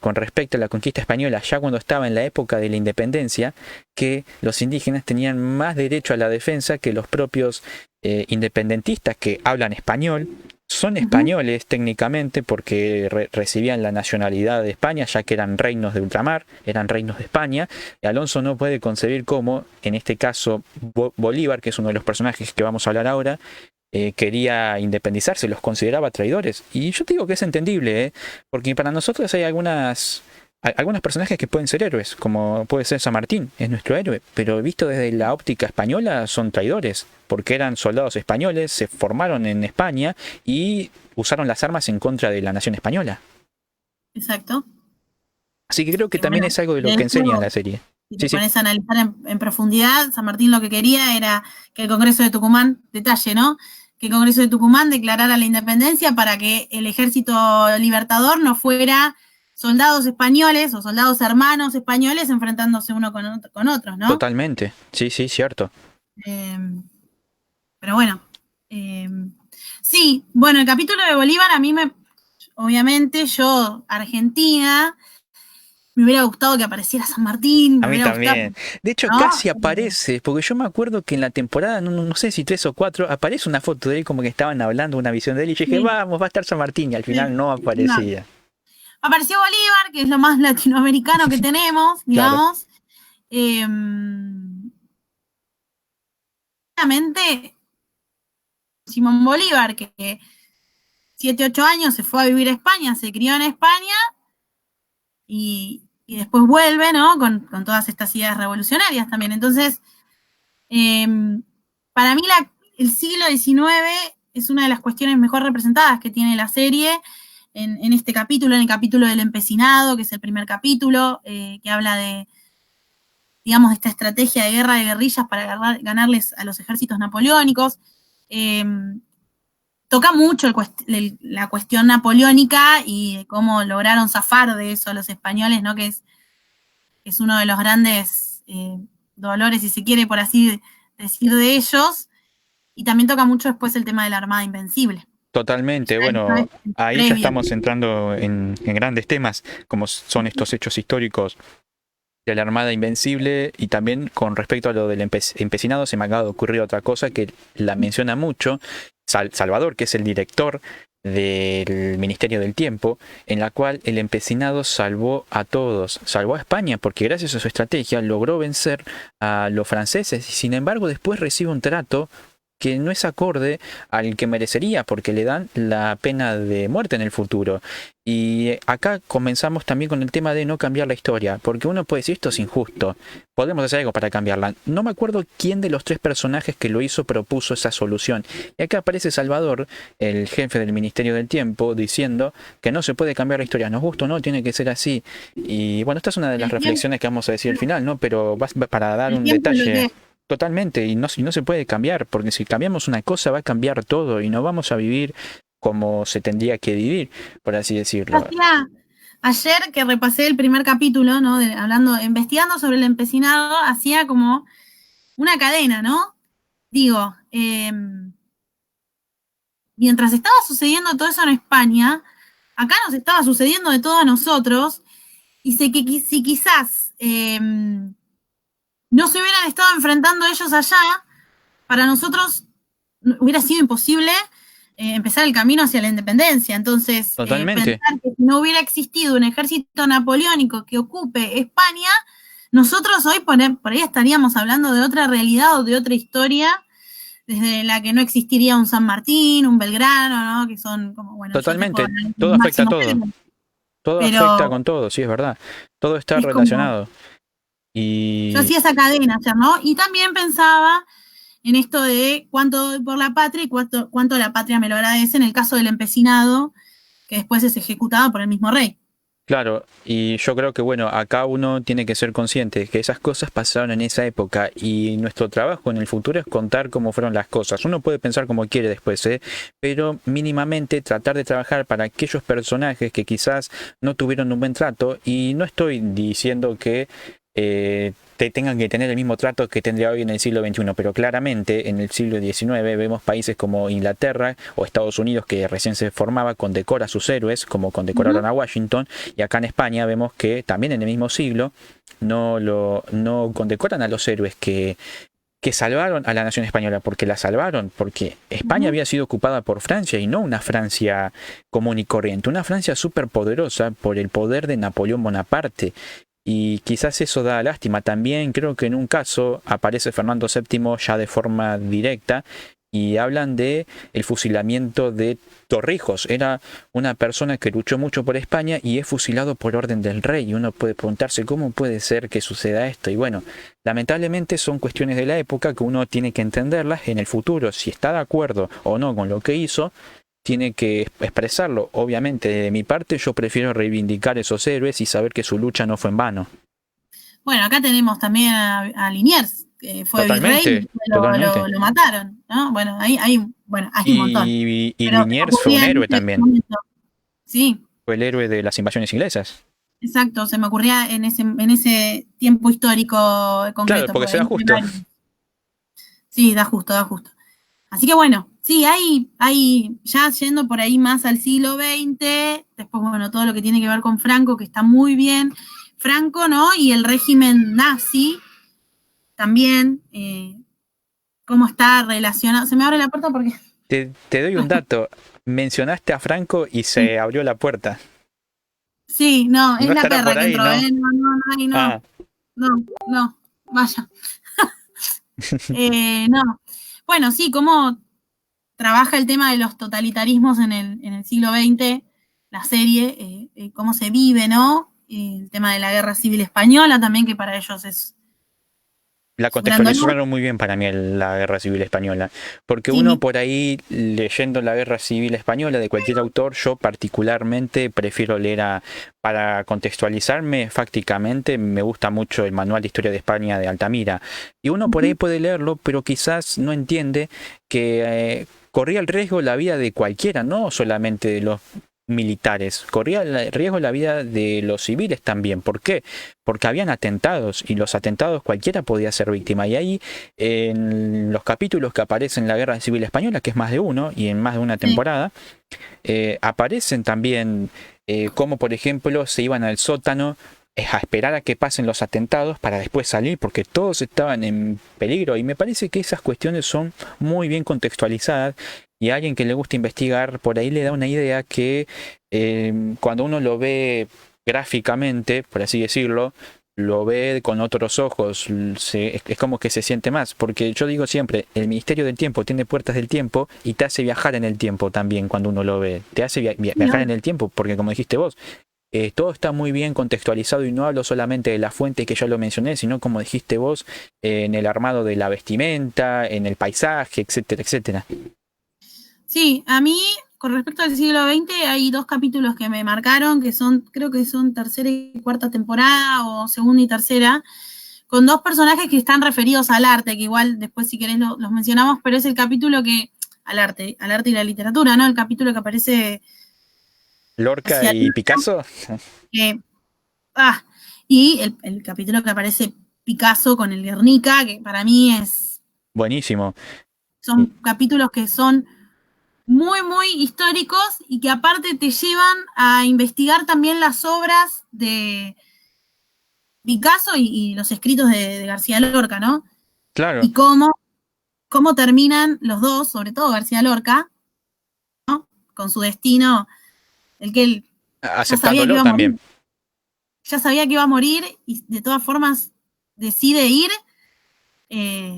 con respecto a la conquista española, ya cuando estaba en la época de la independencia, que los indígenas tenían más derecho a la defensa que los propios independentistas que hablan español. Son Ujú. españoles técnicamente porque recibían la nacionalidad de España, ya que eran reinos de ultramar, eran reinos de España. Y Alonso no puede concebir cómo, en este caso, Bolívar, que es uno de los personajes que vamos a hablar ahora, quería independizarse, los consideraba traidores. Y yo te digo que es entendible, porque para nosotros hay algunos personajes que pueden ser héroes, como puede ser San Martín, es nuestro héroe, pero visto desde la óptica española son traidores, porque eran soldados españoles, se formaron en España y usaron las armas en contra de la nación española. Exacto. Así que creo que Que también bueno, es algo de lo de que hecho, enseña la serie. si te Sí, sí, pones a analizar en profundidad, San Martín lo que quería era que el Congreso de Tucumán, detalle, ¿no? Que el Congreso de Tucumán declarara la independencia para que el ejército libertador no fuera soldados españoles o soldados hermanos españoles enfrentándose uno con otros, ¿no? totalmente. Sí, sí, cierto. Eh, pero bueno. eh, sí, bueno, el capítulo de Bolívar a mí obviamente yo, Argentina, Me hubiera gustado que apareciera San Martín, A me mí hubiera gustado, también. De hecho, ¿no? casi aparece, porque yo me acuerdo que en la temporada, no sé si 3 o 4, aparece una foto de él como que estaban hablando, una visión de él, y yo dije, Sí, vamos, va a estar San Martín, y al sí, final no no. aparecía. Apareció Bolívar, que es lo más latinoamericano que tenemos, Claro, digamos. Obviamente, Simón Bolívar, que 7, 8 años se fue a vivir a España, se crió en España y después vuelve, ¿no? Con todas estas ideas revolucionarias también. Entonces, eh, para mí el siglo XIX es una de las cuestiones mejor representadas que tiene la serie en este capítulo, en el capítulo del empecinado, que es el primer capítulo, que habla de, digamos, esta estrategia de guerra de guerrillas para ganarles a los ejércitos napoleónicos. Eh, Toca mucho la cuestión napoleónica y de cómo lograron zafar de eso a los españoles, ¿no? Que es uno de los grandes dolores, si se quiere por así decir, de ellos. Y también toca mucho después el tema de la Armada Invencible. totalmente. Ya esta Bueno, vez ahí ya previa. estamos entrando en grandes temas, como son estos hechos históricos de la Armada Invencible, y también con respecto a lo del empecinado se me acaba de ocurrir otra cosa que la menciona mucho Salvador, que es el director del Ministerio del Tiempo, en la cual el empecinado salvó a todos, salvó a España porque gracias a su estrategia logró vencer a los franceses y sin embargo después recibe un trato que no es acorde al que merecería porque le dan la pena de muerte en el futuro. Y acá comenzamos también con el tema de no cambiar la historia, porque uno puede decir esto es injusto, podemos hacer algo para cambiarla. No me acuerdo quién de los 3 personajes que lo hizo propuso esa solución. Y acá aparece Salvador, el jefe del Ministerio del Tiempo, diciendo que no se puede cambiar la historia, nos gusta o no, tiene que ser así. Y bueno, esta es una de las El tiempo, reflexiones que vamos a decir al final, ¿no? Pero para dar el un tiempo es lo que detalle. es. Totalmente, y no se puede cambiar, porque si cambiamos una cosa va a cambiar todo y no vamos a vivir como se tendría que vivir, por así decirlo. Hacía ayer que repasé el primer capítulo, ¿no? Hablando, investigando sobre el empecinado, hacía como una cadena, ¿no? Digo, mientras estaba sucediendo todo eso en España, acá nos estaba sucediendo de todo a nosotros, y sé que si quizás no se hubieran estado enfrentando ellos allá, para nosotros hubiera sido imposible empezar el camino hacia la independencia. Entonces, Totalmente, pensar que si no hubiera existido un ejército napoleónico que ocupe España, nosotros hoy por ahí estaríamos hablando de otra realidad o de otra historia, desde la que no existiría un San Martín, un Belgrano, ¿no? Que son como, bueno, yo te puedo totalmente, hablar de todo los afecta a máximos todo, términos, todo afecta pero con todo, sí es verdad, todo está es como, relacionado. yo Y hacía esa cadena, ¿no? Y también pensaba en esto de cuánto doy por la patria y cuánto la patria me lo agradece en el caso del empecinado, que después es ejecutado por el mismo rey. claro, y yo creo que bueno, acá uno tiene que ser consciente de que esas cosas pasaron en esa época y nuestro trabajo en el futuro es contar cómo fueron las cosas. Uno puede pensar como quiere después, ¿eh? Pero mínimamente tratar de trabajar para aquellos personajes que quizás no tuvieron un buen trato, y no estoy diciendo que te tengan que tener el mismo trato que tendría hoy en el siglo XXI, pero claramente en el siglo XIX vemos países como Inglaterra o Estados Unidos, que recién se formaba, condecora a sus héroes como condecoraron a Washington, y acá en España vemos que también en el mismo siglo no condecoran a los héroes que salvaron a la nación española, porque la salvaron, porque España había sido ocupada por Francia y no una Francia común y corriente, una Francia súper poderosa por el poder de Napoleón Bonaparte. Y quizás eso da lástima. También creo que en un caso aparece Fernando VII ya de forma directa y hablan de el fusilamiento de Torrijos. Era una persona que luchó mucho por España y es fusilado por orden del rey. Y uno puede preguntarse cómo puede ser que suceda esto. Y bueno, lamentablemente son cuestiones de la época que uno tiene que entenderlas en el futuro. Si está de acuerdo o no con lo que hizo, tiene que expresarlo. Obviamente, de mi parte, yo prefiero reivindicar esos héroes y saber que su lucha no fue en vano. Bueno, acá tenemos también a Liniers, que fue virrey y Totalmente, después totalmente. lo mataron, ¿no? Bueno, bueno, hay un montón. Y Pero se me Liniers fue un ocurría en héroe ese también. momento. Sí, Fue el héroe de las invasiones inglesas. exacto, se me ocurría en ese tiempo histórico Claro, concreto, porque porque se da hay justo. varios. Sí, da justo, da justo. Así que bueno, sí, hay ya yendo por ahí más al siglo XX, después, bueno, todo lo que tiene que ver con Franco, que está muy bien, Franco, ¿no? Y el régimen nazi también, cómo está relacionado. Se me abre la puerta porque... Te doy un dato. Mencionaste a Franco y se abrió la puerta. Sí, no, es No la estará perra por que ahí, entró, ¿no? ¿eh? No, no, no, ahí no. Ah, No, vaya. No. Bueno, sí, cómo trabaja el tema de los totalitarismos en el siglo XX, la serie, cómo se vive, ¿no? El tema de la guerra civil española también, que para ellos es la un gran dolor. contextualizaron muy bien para mí la Guerra Civil Española, porque Sí, uno por ahí leyendo la Guerra Civil Española de cualquier autor, yo particularmente prefiero leer para contextualizarme fácticamente, me gusta mucho el Manual de Historia de España de Altamira, y uno por ahí puede leerlo, pero quizás no entiende que corría el riesgo la vida de cualquiera, no solamente de los militares, corría el riesgo la vida de los civiles también. ¿Por qué? Porque habían atentados y los atentados cualquiera podía ser víctima. Y ahí en los capítulos que aparecen en la Guerra Civil Española, que es más de uno y en más de una sí, temporada, aparecen también como por ejemplo se iban al sótano a esperar a que pasen los atentados para después salir porque todos estaban en peligro y me parece que esas cuestiones son muy bien contextualizadas y a alguien que le gusta investigar por ahí le da una idea que cuando uno lo ve gráficamente, por así decirlo, lo ve con otros ojos, es como que se siente más, porque yo digo siempre, el Ministerio del Tiempo tiene puertas del tiempo y te hace viajar en el tiempo también cuando uno lo ve, te hace viajar en el tiempo, porque como dijiste vos, todo está muy bien contextualizado y no hablo solamente de la fuente que ya lo mencioné, sino como dijiste vos, en el armado de la vestimenta, en el paisaje, etcétera, etcétera. sí, a mí, con respecto al siglo XX, hay dos capítulos que me marcaron, que son, creo que son tercera y cuarta temporada, o segunda y tercera, con dos personajes que están referidos al arte, que igual después si querés los mencionamos, pero es el capítulo que, al arte y la literatura, ¿no? El capítulo que aparece Lorca hacia y Picasso, que, ah, y el capítulo que aparece Picasso con el Guernica, que para mí buenísimo. son capítulos que son muy, muy históricos y que aparte te llevan a investigar también las obras de Picasso y los escritos de García Lorca, ¿no? Claro, Y cómo terminan los dos, sobre todo García Lorca, ¿no? Con su destino, el que él ya sabía que aceptándolo iba a también. morir, ya sabía que iba a morir y de todas formas decide ir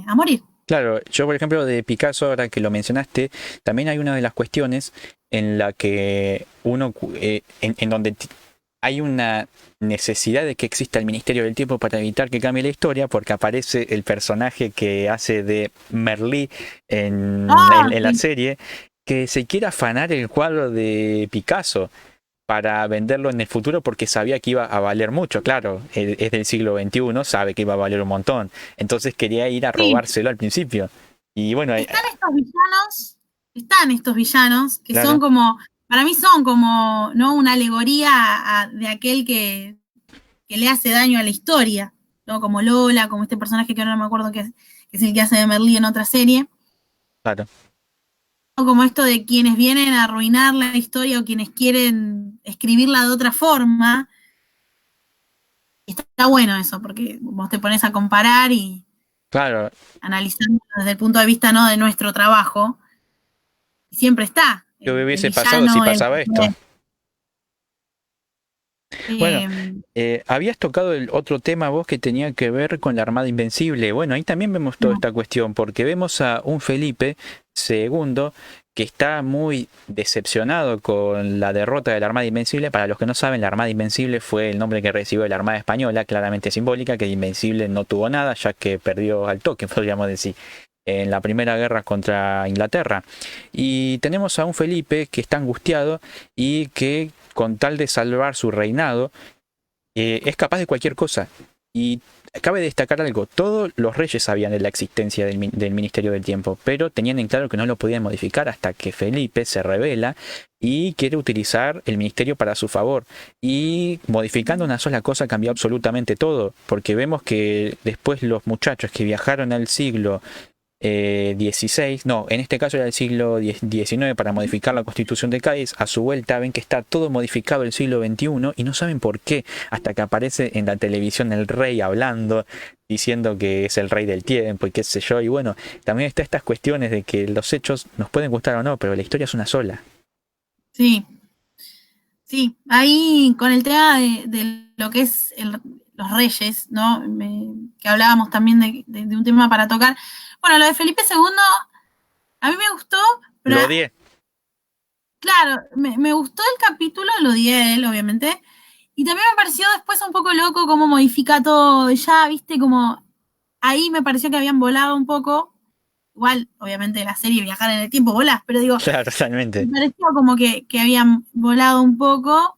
a morir. Claro, yo por ejemplo de Picasso, ahora que lo mencionaste, también hay una de las cuestiones en la que uno, en donde hay una necesidad de que exista el Ministerio del Tiempo para evitar que cambie la historia, porque aparece el personaje que hace de Merlí Ah, en la sí, serie, que se quiere afanar el cuadro de Picasso para venderlo en el futuro porque sabía que iba a valer mucho, claro, es del siglo XXI, sabe que iba a valer un montón, entonces quería ir a sí. robárselo al principio. Y bueno, Están estos villanos que son claro, como, para mí son como, ¿no? Una alegoría de aquel que le hace daño a la historia, ¿no? Como Lola, como este personaje que ahora no me acuerdo que es el que hace de Merlí en otra serie, claro. ¿no? Como esto de quienes vienen a arruinar la historia o quienes quieren escribirla de otra forma. Y está bueno eso, porque vos te pones a comparar y Claro, analizando desde el punto de vista, ¿no? De nuestro trabajo, y siempre está ¿qué el hubiese pasado si villano, pasaba esto? Bueno, eh, habías tocado el otro tema vos que tenía que ver con la Armada Invencible. Bueno, ahí también vemos toda esta cuestión, porque vemos a un Felipe II que está muy decepcionado con la derrota de la Armada Invencible. Para los que no saben, la Armada Invencible fue el nombre que recibió la Armada Española, claramente simbólica, que Invencible no tuvo nada, ya que perdió al toque, podríamos decir, en la primera guerra contra Inglaterra. Y tenemos a un Felipe que está angustiado y que con tal de salvar su reinado, es capaz de cualquier cosa. Y cabe destacar algo, todos los reyes sabían de la existencia del Ministerio del Tiempo, pero tenían en claro que no lo podían modificar hasta que Felipe se revela y quiere utilizar el ministerio para su favor. Y modificando una sola cosa cambió absolutamente todo, porque vemos que después los muchachos que viajaron al siglo XVI, no, en este caso era el siglo XIX, para modificar la constitución de Cádiz. A su vuelta ven que está todo modificado el siglo XXI y no saben por qué, hasta que aparece en la televisión el rey hablando, diciendo que es el rey del tiempo y qué sé yo. Y bueno, también está estas cuestiones de que los hechos nos pueden gustar o no, pero la historia es una sola. Sí, sí. Ahí con el tema de lo que es los reyes, ¿no? Que hablábamos también de un tema para tocar. Bueno, lo de Felipe II, a mí me gustó, pero Lo odié. claro, me gustó el capítulo, lo odié a él, obviamente. Y también me pareció después un poco loco cómo modifica todo. Ya, viste, como ahí me pareció que habían volado un poco. Igual, obviamente, la serie Viajar en el Tiempo volás, pero digo, Claro, totalmente. me pareció como que habían volado un poco.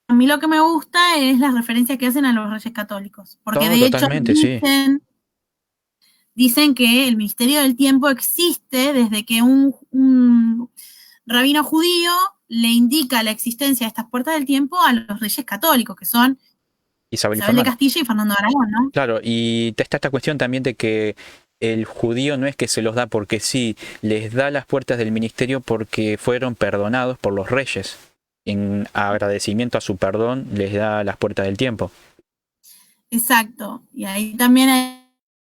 A mí lo que me gusta es las referencias que hacen a los reyes católicos. Porque Todo de hecho totalmente, sí. dicen que el Ministerio del Tiempo existe desde que un rabino judío le indica la existencia de estas puertas del tiempo a los reyes católicos, que son Isabel y Isabel de Fernando. Castilla y Fernando de Aragón, ¿no? Claro, y está esta cuestión también de que el judío no es que se los da porque sí, les da las puertas del ministerio porque fueron perdonados por los reyes. En agradecimiento a su perdón, les da las puertas del tiempo. Exacto. Y ahí también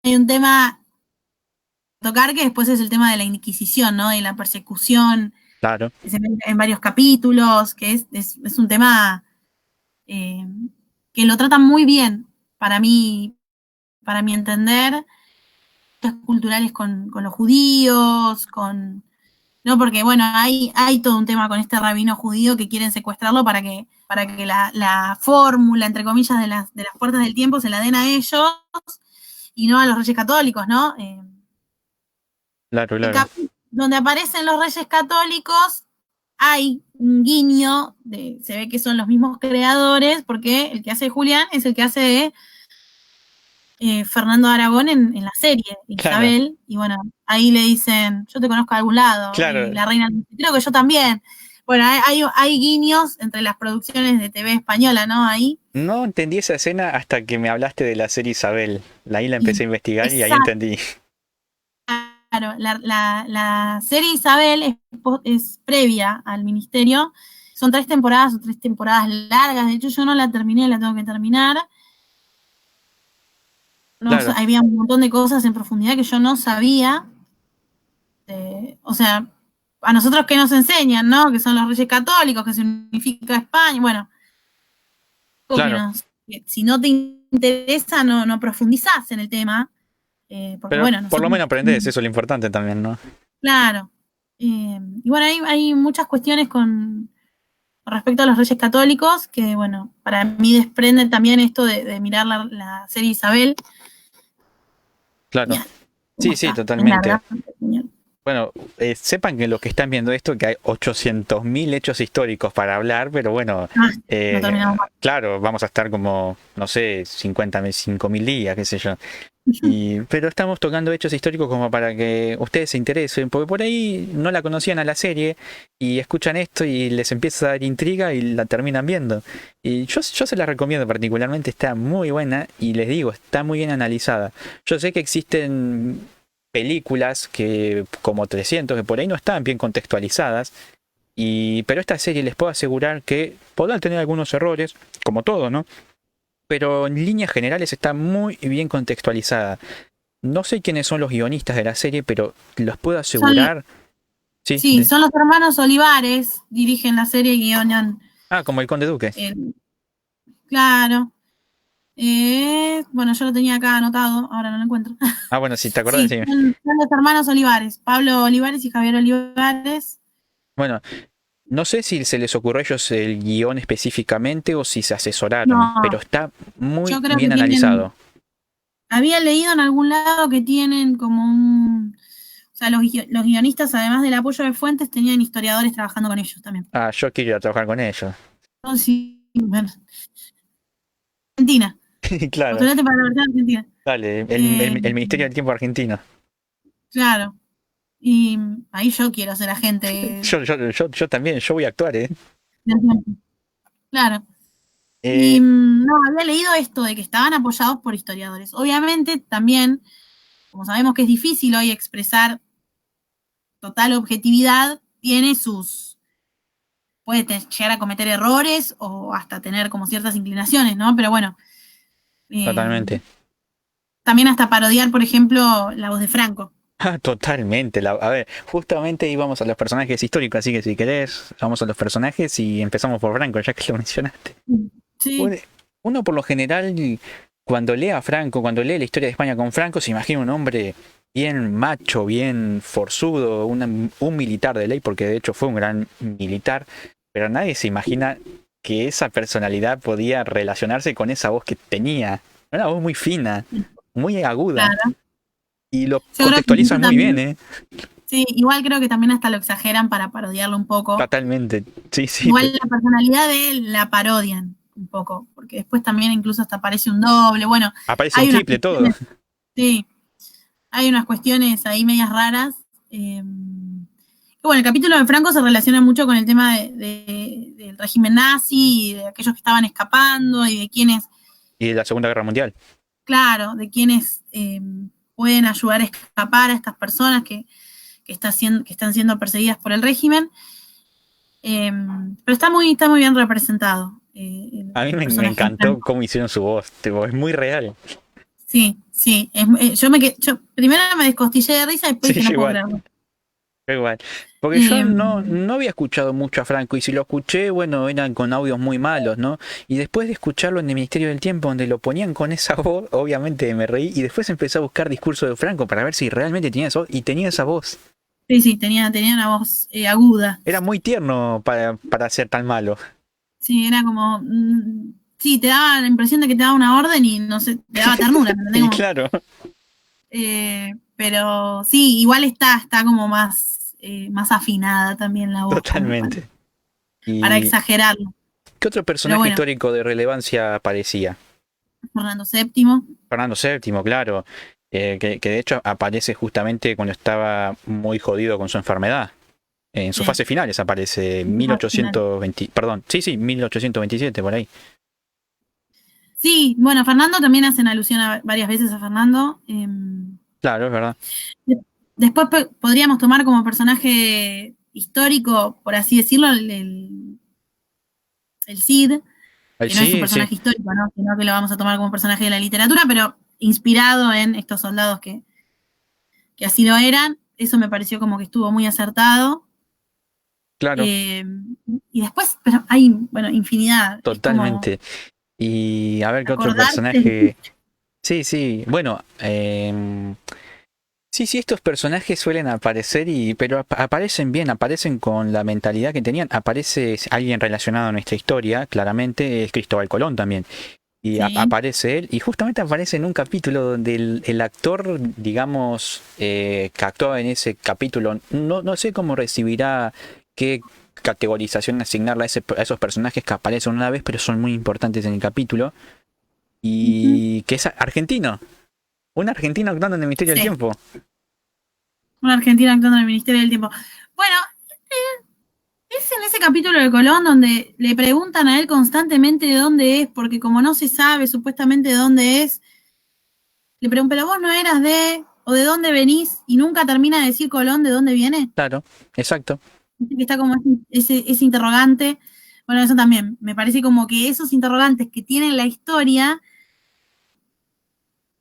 hay un tema a tocar que después es el tema de la Inquisición, ¿no? De la persecución, Claro, que se ve en varios capítulos, que es un tema eh, que lo tratan muy bien, para mi entender, culturales con los judíos, no, porque bueno, hay todo un tema con este rabino judío que quieren secuestrarlo para que la fórmula, entre comillas, de las puertas del tiempo se la den a ellos y no a los reyes católicos, ¿no? claro, El claro. donde aparecen los reyes católicos hay un guiño, se ve que son los mismos creadores, porque el que hace de Julián es el que hace de Fernando de Aragón en la serie, Claro, Isabel, y bueno, ahí le dicen, yo te conozco de algún lado, y claro. la reina, creo que yo también. Bueno, hay guiños entre las producciones de TV española, ¿no? Ahí. No entendí esa escena hasta que me hablaste de la serie Isabel. Ahí la empecé Y, a investigar y ahí exacto, entendí. claro, la serie Isabel es previa al ministerio. Son 3 temporadas o 3 temporadas largas. De hecho, yo no la terminé, la tengo que terminar. No, Claro, había un montón de cosas en profundidad que yo no sabía. O sea, a nosotros que nos enseñan, ¿no? Que son los reyes católicos, que se unifica España. Bueno, claro. que si no te interesa, no profundizás en el tema. Porque Pero bueno, por lo nosotros. menos aprendés, eso es lo importante también, ¿no? Claro. Y bueno, hay muchas cuestiones con respecto a los reyes católicos que, bueno, para mí desprenden también esto de mirar la serie Isabel. Claro. Ya, ¿cómo Sí, sí, está? Es larga. totalmente. Bueno, sepan que los que están viendo esto, que hay 800.000 hechos históricos para hablar, pero bueno, Ah, no terminamos más. claro, vamos a estar como, no sé, 55.000 días, qué sé yo. Pero estamos tocando hechos históricos como para que ustedes se interesen, porque por ahí no la conocían a la serie y escuchan esto y les empieza a dar intriga y la terminan viendo. Y yo se la recomiendo particularmente, está muy buena y les digo, está muy bien analizada. Yo sé que existen películas que como 300 que por ahí no están bien contextualizadas, pero esta serie les puedo asegurar que podrán tener algunos errores, como todo, ¿no? Pero en líneas generales está muy bien contextualizada. No sé quiénes son los guionistas de la serie, pero los puedo Son, asegurar. Sí, sí, son los hermanos Olivares, dirigen la serie y guionan. como el Conde Duque. Claro. Bueno, yo lo tenía acá anotado, ahora no lo encuentro. Ah, bueno, si te acordás, Sí, sí. son los hermanos Olivares, Pablo Olivares y Javier Olivares. Bueno, no sé si se les ocurrió a ellos el guión específicamente o si se asesoraron, pero No, está muy yo creo que bien analizado. había leído en algún lado que tienen como o sea, los guionistas, además del apoyo de fuentes, tenían historiadores trabajando con ellos también. Ah, yo quiero ir a trabajar con ellos. Entonces, sí, bueno, Argentina, Claro, postulate para la versión argentina. dale, Eh, el Ministerio del Tiempo argentino. claro, y ahí yo quiero ser agente Yo también, yo voy a actuar, ¿eh? del tiempo. Claro. Eh, No, había leído esto de que estaban apoyados por historiadores. Obviamente también como sabemos que es difícil hoy expresar total objetividad, puede llegar a cometer errores o hasta tener como ciertas inclinaciones, ¿no? Pero bueno, Totalmente. también hasta parodiar, por ejemplo, la voz de Franco. Totalmente. A ver, justamente íbamos a los personajes históricos, así que si querés, vamos a los personajes y empezamos por Franco, ya que lo mencionaste. Sí. Uno por lo general, cuando lee a Franco, cuando lee la historia de España con Franco, se imagina un hombre bien macho, bien forzudo, un militar de ley, porque de hecho fue un gran militar, pero nadie se imagina que esa personalidad podía relacionarse con esa voz que tenía. Una voz muy fina, muy aguda. Claro. Y lo Yo creo que contextualizan muy también, bien, ¿eh? Sí, igual creo que también hasta lo exageran para parodiarlo un poco. Totalmente. Sí, sí. Igual la personalidad de él la parodian un poco, porque después también incluso hasta aparece un doble. Bueno, Aparece un triple todo. Sí, hay unas cuestiones ahí medias raras. Bueno, el capítulo de Franco se relaciona mucho con el tema del régimen nazi, y de aquellos que estaban escapando y de quienes... Y de la Segunda Guerra Mundial. Claro, de quienes pueden ayudar a escapar a estas personas que están siendo perseguidas por el régimen. Pero está muy bien representado. A mí me encantó cómo hicieron su voz, tipo, es muy real. Sí. Yo primero me descostillé de risa y después dije, no puedo creerlo. Igual. Porque yo no había escuchado mucho a Franco, y si lo escuché, bueno, eran con audios muy malos, ¿no? Y después de escucharlo en el Ministerio del Tiempo, donde lo ponían con esa voz, obviamente me reí, y después empecé a buscar discurso de Franco para ver si realmente tenía esa voz, y tenía esa voz. Sí, tenía una voz aguda. Era muy tierno para ser tan malo. Sí, era como... sí, te daba la impresión de que te daba una orden y no sé, te daba ternura. Y claro. Pero sí, igual está como más afinada también la voz. Totalmente. Para exagerarlo. ¿Qué otro personaje histórico de relevancia aparecía? Fernando VII. Fernando VII, claro. Que de hecho aparece justamente cuando estaba muy jodido con su enfermedad. En sus fases finales aparece 1827, por ahí. Sí, bueno, Fernando también hacen alusión varias veces a Fernando. Claro, es verdad. Después podríamos tomar como personaje histórico, por así decirlo, el Cid, que no es un personaje histórico, ¿no? Sino que lo vamos a tomar como personaje de la literatura, pero inspirado en estos soldados que así lo eran. Eso me pareció como que estuvo muy acertado. Claro. Y después, pero hay, bueno, infinidad. Totalmente. Y a ver qué otro personaje. Sí. Bueno, sí, estos personajes suelen aparecer, pero aparecen bien, aparecen con la mentalidad que tenían. Aparece alguien relacionado a nuestra historia, claramente, es Cristóbal Colón también. Y aparece él, y justamente aparece en un capítulo donde el actor, digamos, que actuaba en ese capítulo, no sé cómo recibirá, qué categorización asignarle a esos personajes que aparecen una vez, pero son muy importantes en el capítulo. Y que es argentino. Un argentino actuando en el Ministerio del Tiempo. Un argentino actuando en el Ministerio del Tiempo. Bueno, es en ese capítulo de Colón donde le preguntan a él constantemente de dónde es, porque como no se sabe supuestamente de dónde es, le preguntan, pero vos no eras o de dónde venís, y nunca termina de decir Colón de dónde viene. Claro, exacto. Que está como ese interrogante. Bueno, eso también, me parece como que esos interrogantes que tiene la historia...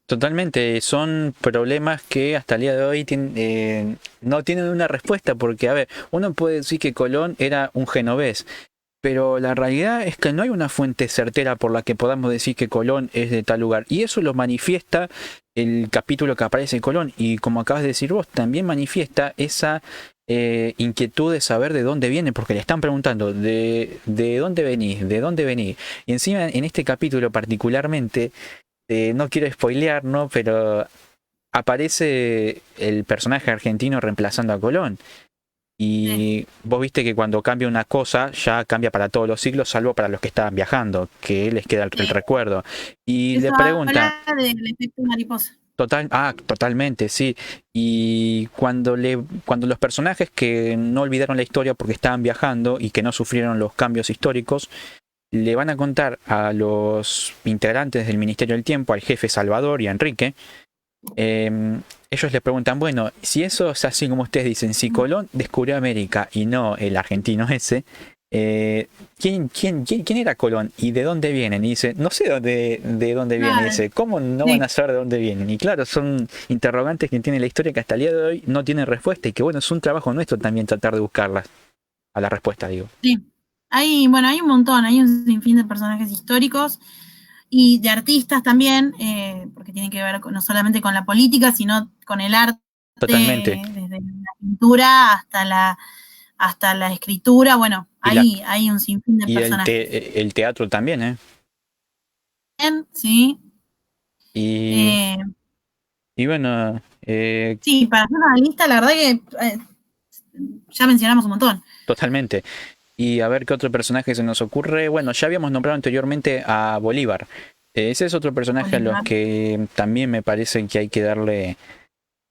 Totalmente, son problemas que hasta el día de hoy no tienen una respuesta, porque, a ver, uno puede decir que Colón era un genovés, pero la realidad es que no hay una fuente certera por la que podamos decir que Colón es de tal lugar, y eso lo manifiesta el capítulo que aparece en Colón, y como acabas de decir vos, también manifiesta esa inquietud de saber de dónde viene, porque le están preguntando de dónde venís, y encima en este capítulo particularmente, no quiero spoilear, ¿no? Pero aparece el personaje argentino reemplazando a Colón. Y vos viste que cuando cambia una cosa, ya cambia para todos los siglos, salvo para los que estaban viajando, que les queda el recuerdo. Y le pregunta... del efecto mariposa. Totalmente, sí. Y cuando los personajes que no olvidaron la historia porque estaban viajando y que no sufrieron los cambios históricos, le van a contar a los integrantes del Ministerio del Tiempo, al jefe Salvador y a Enrique, ellos le preguntan, bueno, si eso es así como ustedes dicen, si Colón descubrió América y no el argentino ese, ¿quién era Colón y de dónde vienen? Y dice, no sé de dónde viene Claro, ese, ¿cómo no van sí, a saber de dónde vienen? Y claro, son interrogantes que tiene la historia que hasta el día de hoy no tienen respuesta y que bueno, es un trabajo nuestro también tratar de buscarlas, a la respuesta digo. sí. Bueno, hay un montón, hay un sinfín de personajes históricos y de artistas también, porque tienen que ver no solamente con la política, sino con el arte, Totalmente. desde la pintura hasta la escritura. Bueno, Y, la, hay un sinfín de y personajes. el teatro también, ¿eh? Bien, sí. Y, Eh, y bueno, sí, para hacer una lista, la verdad que ya mencionamos un montón. totalmente. Y a ver qué otro personaje se nos ocurre. Bueno, ya habíamos nombrado anteriormente a Bolívar. Ese es otro personaje a los Bolívar. que también me parece que hay que darle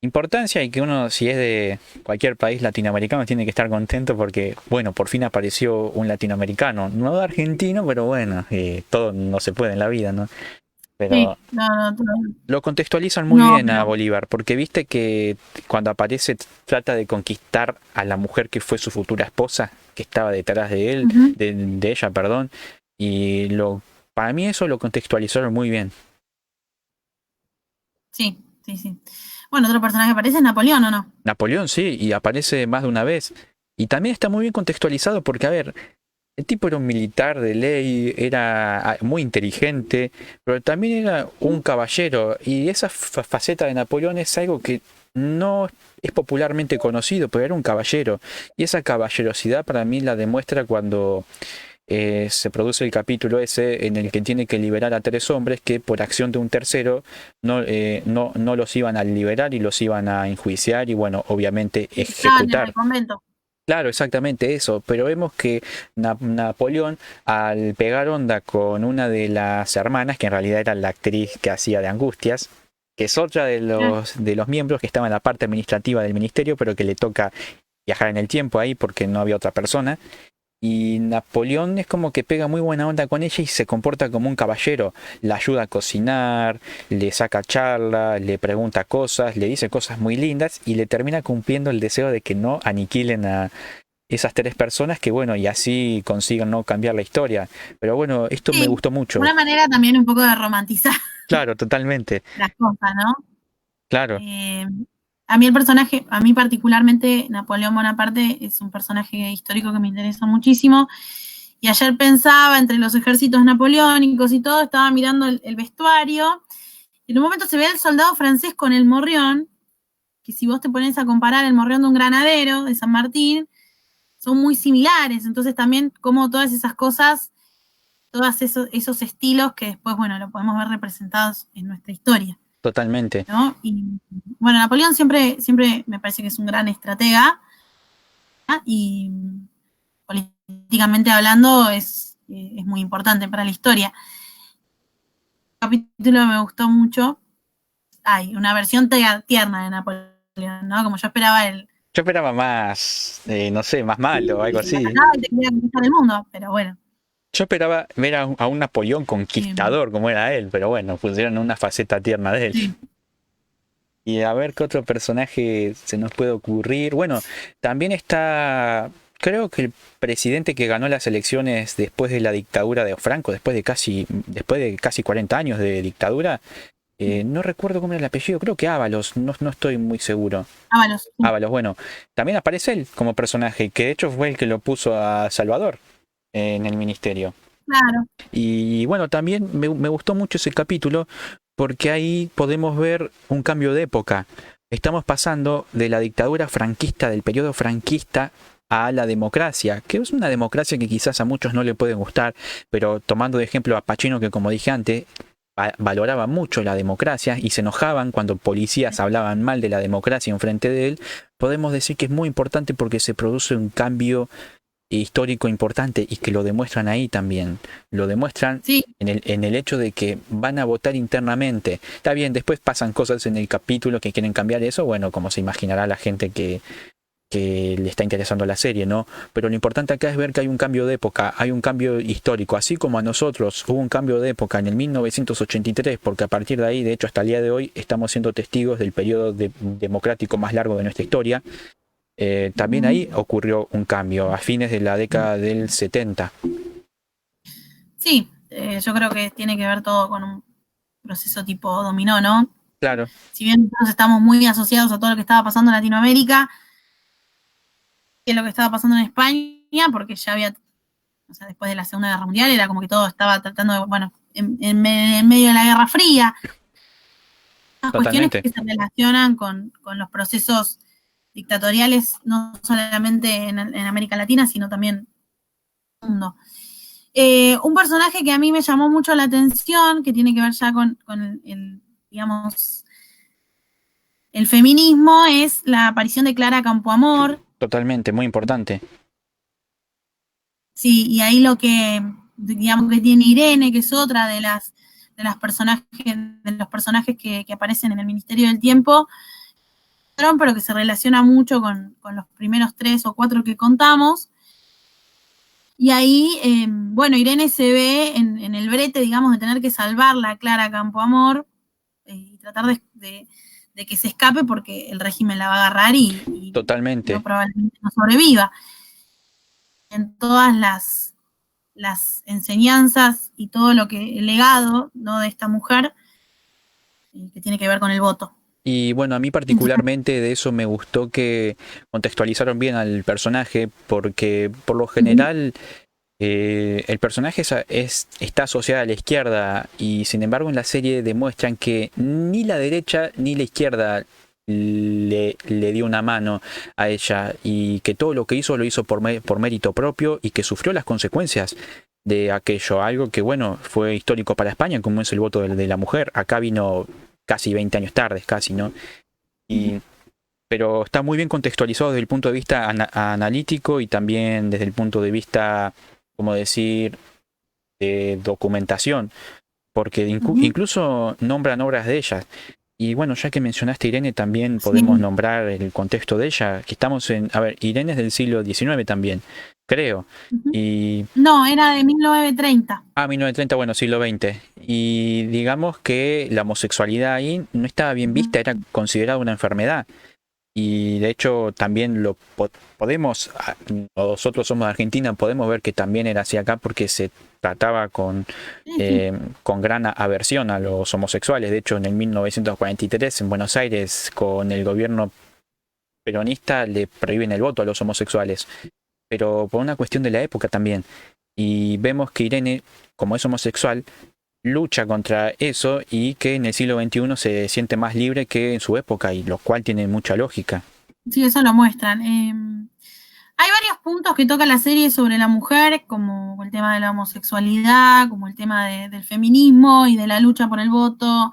importancia y que uno, si es de cualquier país latinoamericano, tiene que estar contento porque, bueno, por fin apareció un latinoamericano. No argentino, pero bueno, todo no se puede en la vida, ¿no? Sí, Pero no, lo contextualizan muy no, bien a pero Bolívar, porque viste que cuando aparece trata de conquistar a la mujer que fue su futura esposa, que estaba detrás de él, ujú, de ella, perdón, y para mí eso lo contextualizaron muy bien. sí, sí, sí. Bueno, otro personaje que aparece es Napoleón, ¿o no? Napoleón sí, y aparece más de una vez. Y también está muy bien contextualizado porque, a ver, el tipo era un militar de ley, era muy inteligente, pero también era un caballero. Y esa faceta de Napoleón es algo que no es popularmente conocido, pero era un caballero. Y esa caballerosidad para mí la demuestra cuando se produce el capítulo ese en el que tiene que liberar a 3 hombres que por acción de un tercero no los iban a liberar y los iban a enjuiciar y bueno, obviamente Estaban en el ejecutar. convento. Claro, exactamente eso, pero vemos que Napoleón al pegar onda con una de las hermanas, que en realidad era la actriz que hacía de Angustias, que es otra de los miembros que estaba en la parte administrativa del ministerio, pero que le toca viajar en el tiempo ahí porque no había otra persona. Y Napoleón es como que pega muy buena onda con ella y se comporta como un caballero. La ayuda a cocinar, le saca charla, le pregunta cosas, le dice cosas muy lindas y le termina cumpliendo el deseo de que no aniquilen a esas 3 personas que bueno, y así consigan no cambiar la historia. Pero bueno, esto me Sí, gustó mucho. una manera también un poco de romantizar Claro, totalmente. las cosas, ¿no? Claro, Eh, a mí el personaje, a mí particularmente, Napoleón Bonaparte es un personaje histórico que me interesa muchísimo. Y ayer pensaba, entre los ejércitos napoleónicos y todo, estaba mirando el vestuario. Y en un momento se ve al soldado francés con el morrión, que si vos te pones a comparar el morrión de un granadero de San Martín, son muy similares. Entonces también como todas esas cosas, todos esos estilos que después, bueno, lo podemos ver representados en nuestra historia, totalmente. ¿no? Y bueno, Napoleón siempre me parece que es un gran estratega, ¿ah? Y políticamente hablando es muy importante para la historia. El capítulo me gustó mucho. Hay una versión tierna de Napoleón, ¿no? Como yo esperaba el... Yo esperaba más, no sé, más malo o algo Y se la así. ganaba y te quería conquistar el mundo, pero bueno. Yo esperaba ver a un Napoleón Eh, conquistador como era él, pero bueno, pusieron una faceta tierna de él. sí, Y a ver qué otro personaje se nos puede ocurrir. Bueno, también está, creo que el presidente que ganó las elecciones después de la dictadura de Franco, después de casi 40 años de dictadura, no recuerdo cómo era el apellido, creo que Ábalos, no estoy muy seguro. Ábalos, sí, Ábalos, bueno, también aparece él como personaje, que de hecho fue el que lo puso a Salvador en el ministerio. claro. Y bueno, también me gustó mucho ese capítulo porque ahí podemos ver un cambio de época. Estamos pasando de la dictadura franquista, del periodo franquista, a la democracia, que es una democracia que quizás a muchos no le puede gustar, pero tomando de ejemplo a Pacino, que como dije antes, valoraba mucho la democracia y se enojaban cuando policías hablaban mal de la democracia en frente de él, podemos decir que es muy importante porque se produce un cambio histórico importante y que lo demuestran ahí también. Lo demuestran Sí, en el hecho de que van a votar internamente. Está bien, después pasan cosas en el capítulo que quieren cambiar eso, bueno, como se imaginará la gente que que le está interesando la serie, ¿no? Pero lo importante acá es ver que hay un cambio de época, hay un cambio histórico, así como a nosotros hubo un cambio de época en el 1983, porque a partir de ahí, de hecho hasta el día de hoy, estamos siendo testigos del periodo democrático más largo de nuestra historia. También ahí ocurrió un cambio a fines de la década del 70. Sí, yo creo que tiene que ver todo con un proceso tipo dominó, ¿no? Claro. Si bien nosotros estamos muy asociados a todo lo que estaba pasando en Latinoamérica, que lo que estaba pasando en España, porque ya había, o sea, después de la Segunda Guerra Mundial, era como que todo estaba tratando de, bueno, en medio de la Guerra Fría, las cuestiones que se relacionan con los procesos dictatoriales, no solamente en América Latina, sino también en el mundo. Un personaje que a mí me llamó mucho la atención, que tiene que ver ya con el, digamos, el feminismo, es la aparición de Clara Campoamor. Totalmente, muy importante. Sí, y ahí lo que, digamos, que tiene Irene, que es otra de los personajes que aparecen en el Ministerio del Tiempo, pero que se relaciona mucho con los primeros 3 o 4 que contamos. Y ahí, bueno, Irene se ve en el brete, digamos, de tener que salvarla a Clara Campoamor y tratar de que se escape porque el régimen la va a agarrar y totalmente. Probablemente no sobreviva. En todas las enseñanzas y todo lo que el legado, ¿no?, de esta mujer que tiene que ver con el voto. Y bueno, a mí particularmente de eso me gustó que contextualizaron bien al personaje, porque por lo general el personaje está asociado a la izquierda, y sin embargo en la serie demuestran que ni la derecha ni la izquierda le dio una mano a ella, y que todo lo que hizo lo hizo por mérito propio, y que sufrió las consecuencias de aquello, algo que bueno, fue histórico para España, como es el voto de la mujer. Acá vino casi 20 años tarde, casi, ¿no? Pero está muy bien contextualizado desde el punto de vista analítico, y también desde el punto de vista, como decir, de documentación, porque incluso nombran obras de ellas. Y bueno, ya que mencionaste a Irene, también podemos nombrar el contexto de ella, que estamos en... A ver, Irene es del siglo XIX también, creo. Y... No, era de 1930. Ah, 1930, bueno, siglo XX. Y digamos que la homosexualidad ahí no estaba bien vista, era considerada una enfermedad. Y de hecho también lo podemos, nosotros somos de Argentina, podemos ver que también era así acá, porque se trataba con gran aversión a los homosexuales. De hecho, en el 1943 en Buenos Aires, con el gobierno peronista, le prohíben el voto a los homosexuales, pero por una cuestión de la época también. Y vemos que Irene, como es homosexual, lucha contra eso, y que en el siglo XXI se siente más libre que en su época, y lo cual tiene mucha lógica. Sí, eso lo muestran. Hay varios puntos que toca la serie sobre la mujer, como el tema de la homosexualidad, como el tema del feminismo y de la lucha por el voto,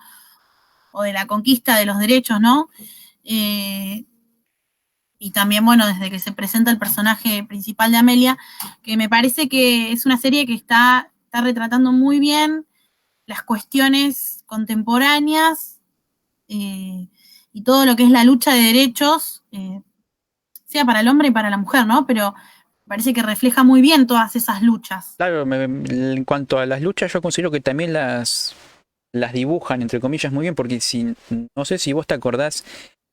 o de la conquista de los derechos, ¿no? Y también, bueno, desde que se presenta el personaje principal de Amelia, que me parece que es una serie que está retratando muy bien las cuestiones contemporáneas y todo lo que es la lucha de derechos, sea para el hombre y para la mujer, ¿no? Pero parece que refleja muy bien todas esas luchas. Claro, en cuanto a las luchas, yo considero que también las dibujan, entre comillas, muy bien, porque no sé si vos te acordás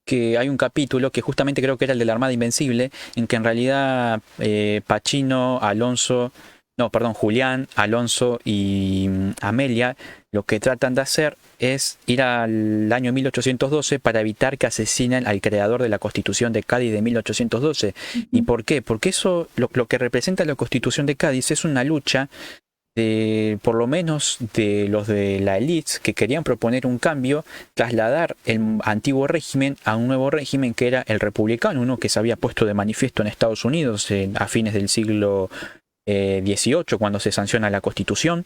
que hay un capítulo que justamente creo que era el de la Armada Invencible, en que en realidad Julián, Alonso y Amelia lo que tratan de hacer es ir al año 1812 para evitar que asesinen al creador de la Constitución de Cádiz de 1812. ¿Y por qué? Porque eso, lo que representa la Constitución de Cádiz, es una lucha por lo menos de los de la élite, que querían proponer un cambio, trasladar el antiguo régimen a un nuevo régimen que era el republicano, uno que se había puesto de manifiesto en Estados Unidos a fines del siglo XVIII, cuando se sanciona la Constitución.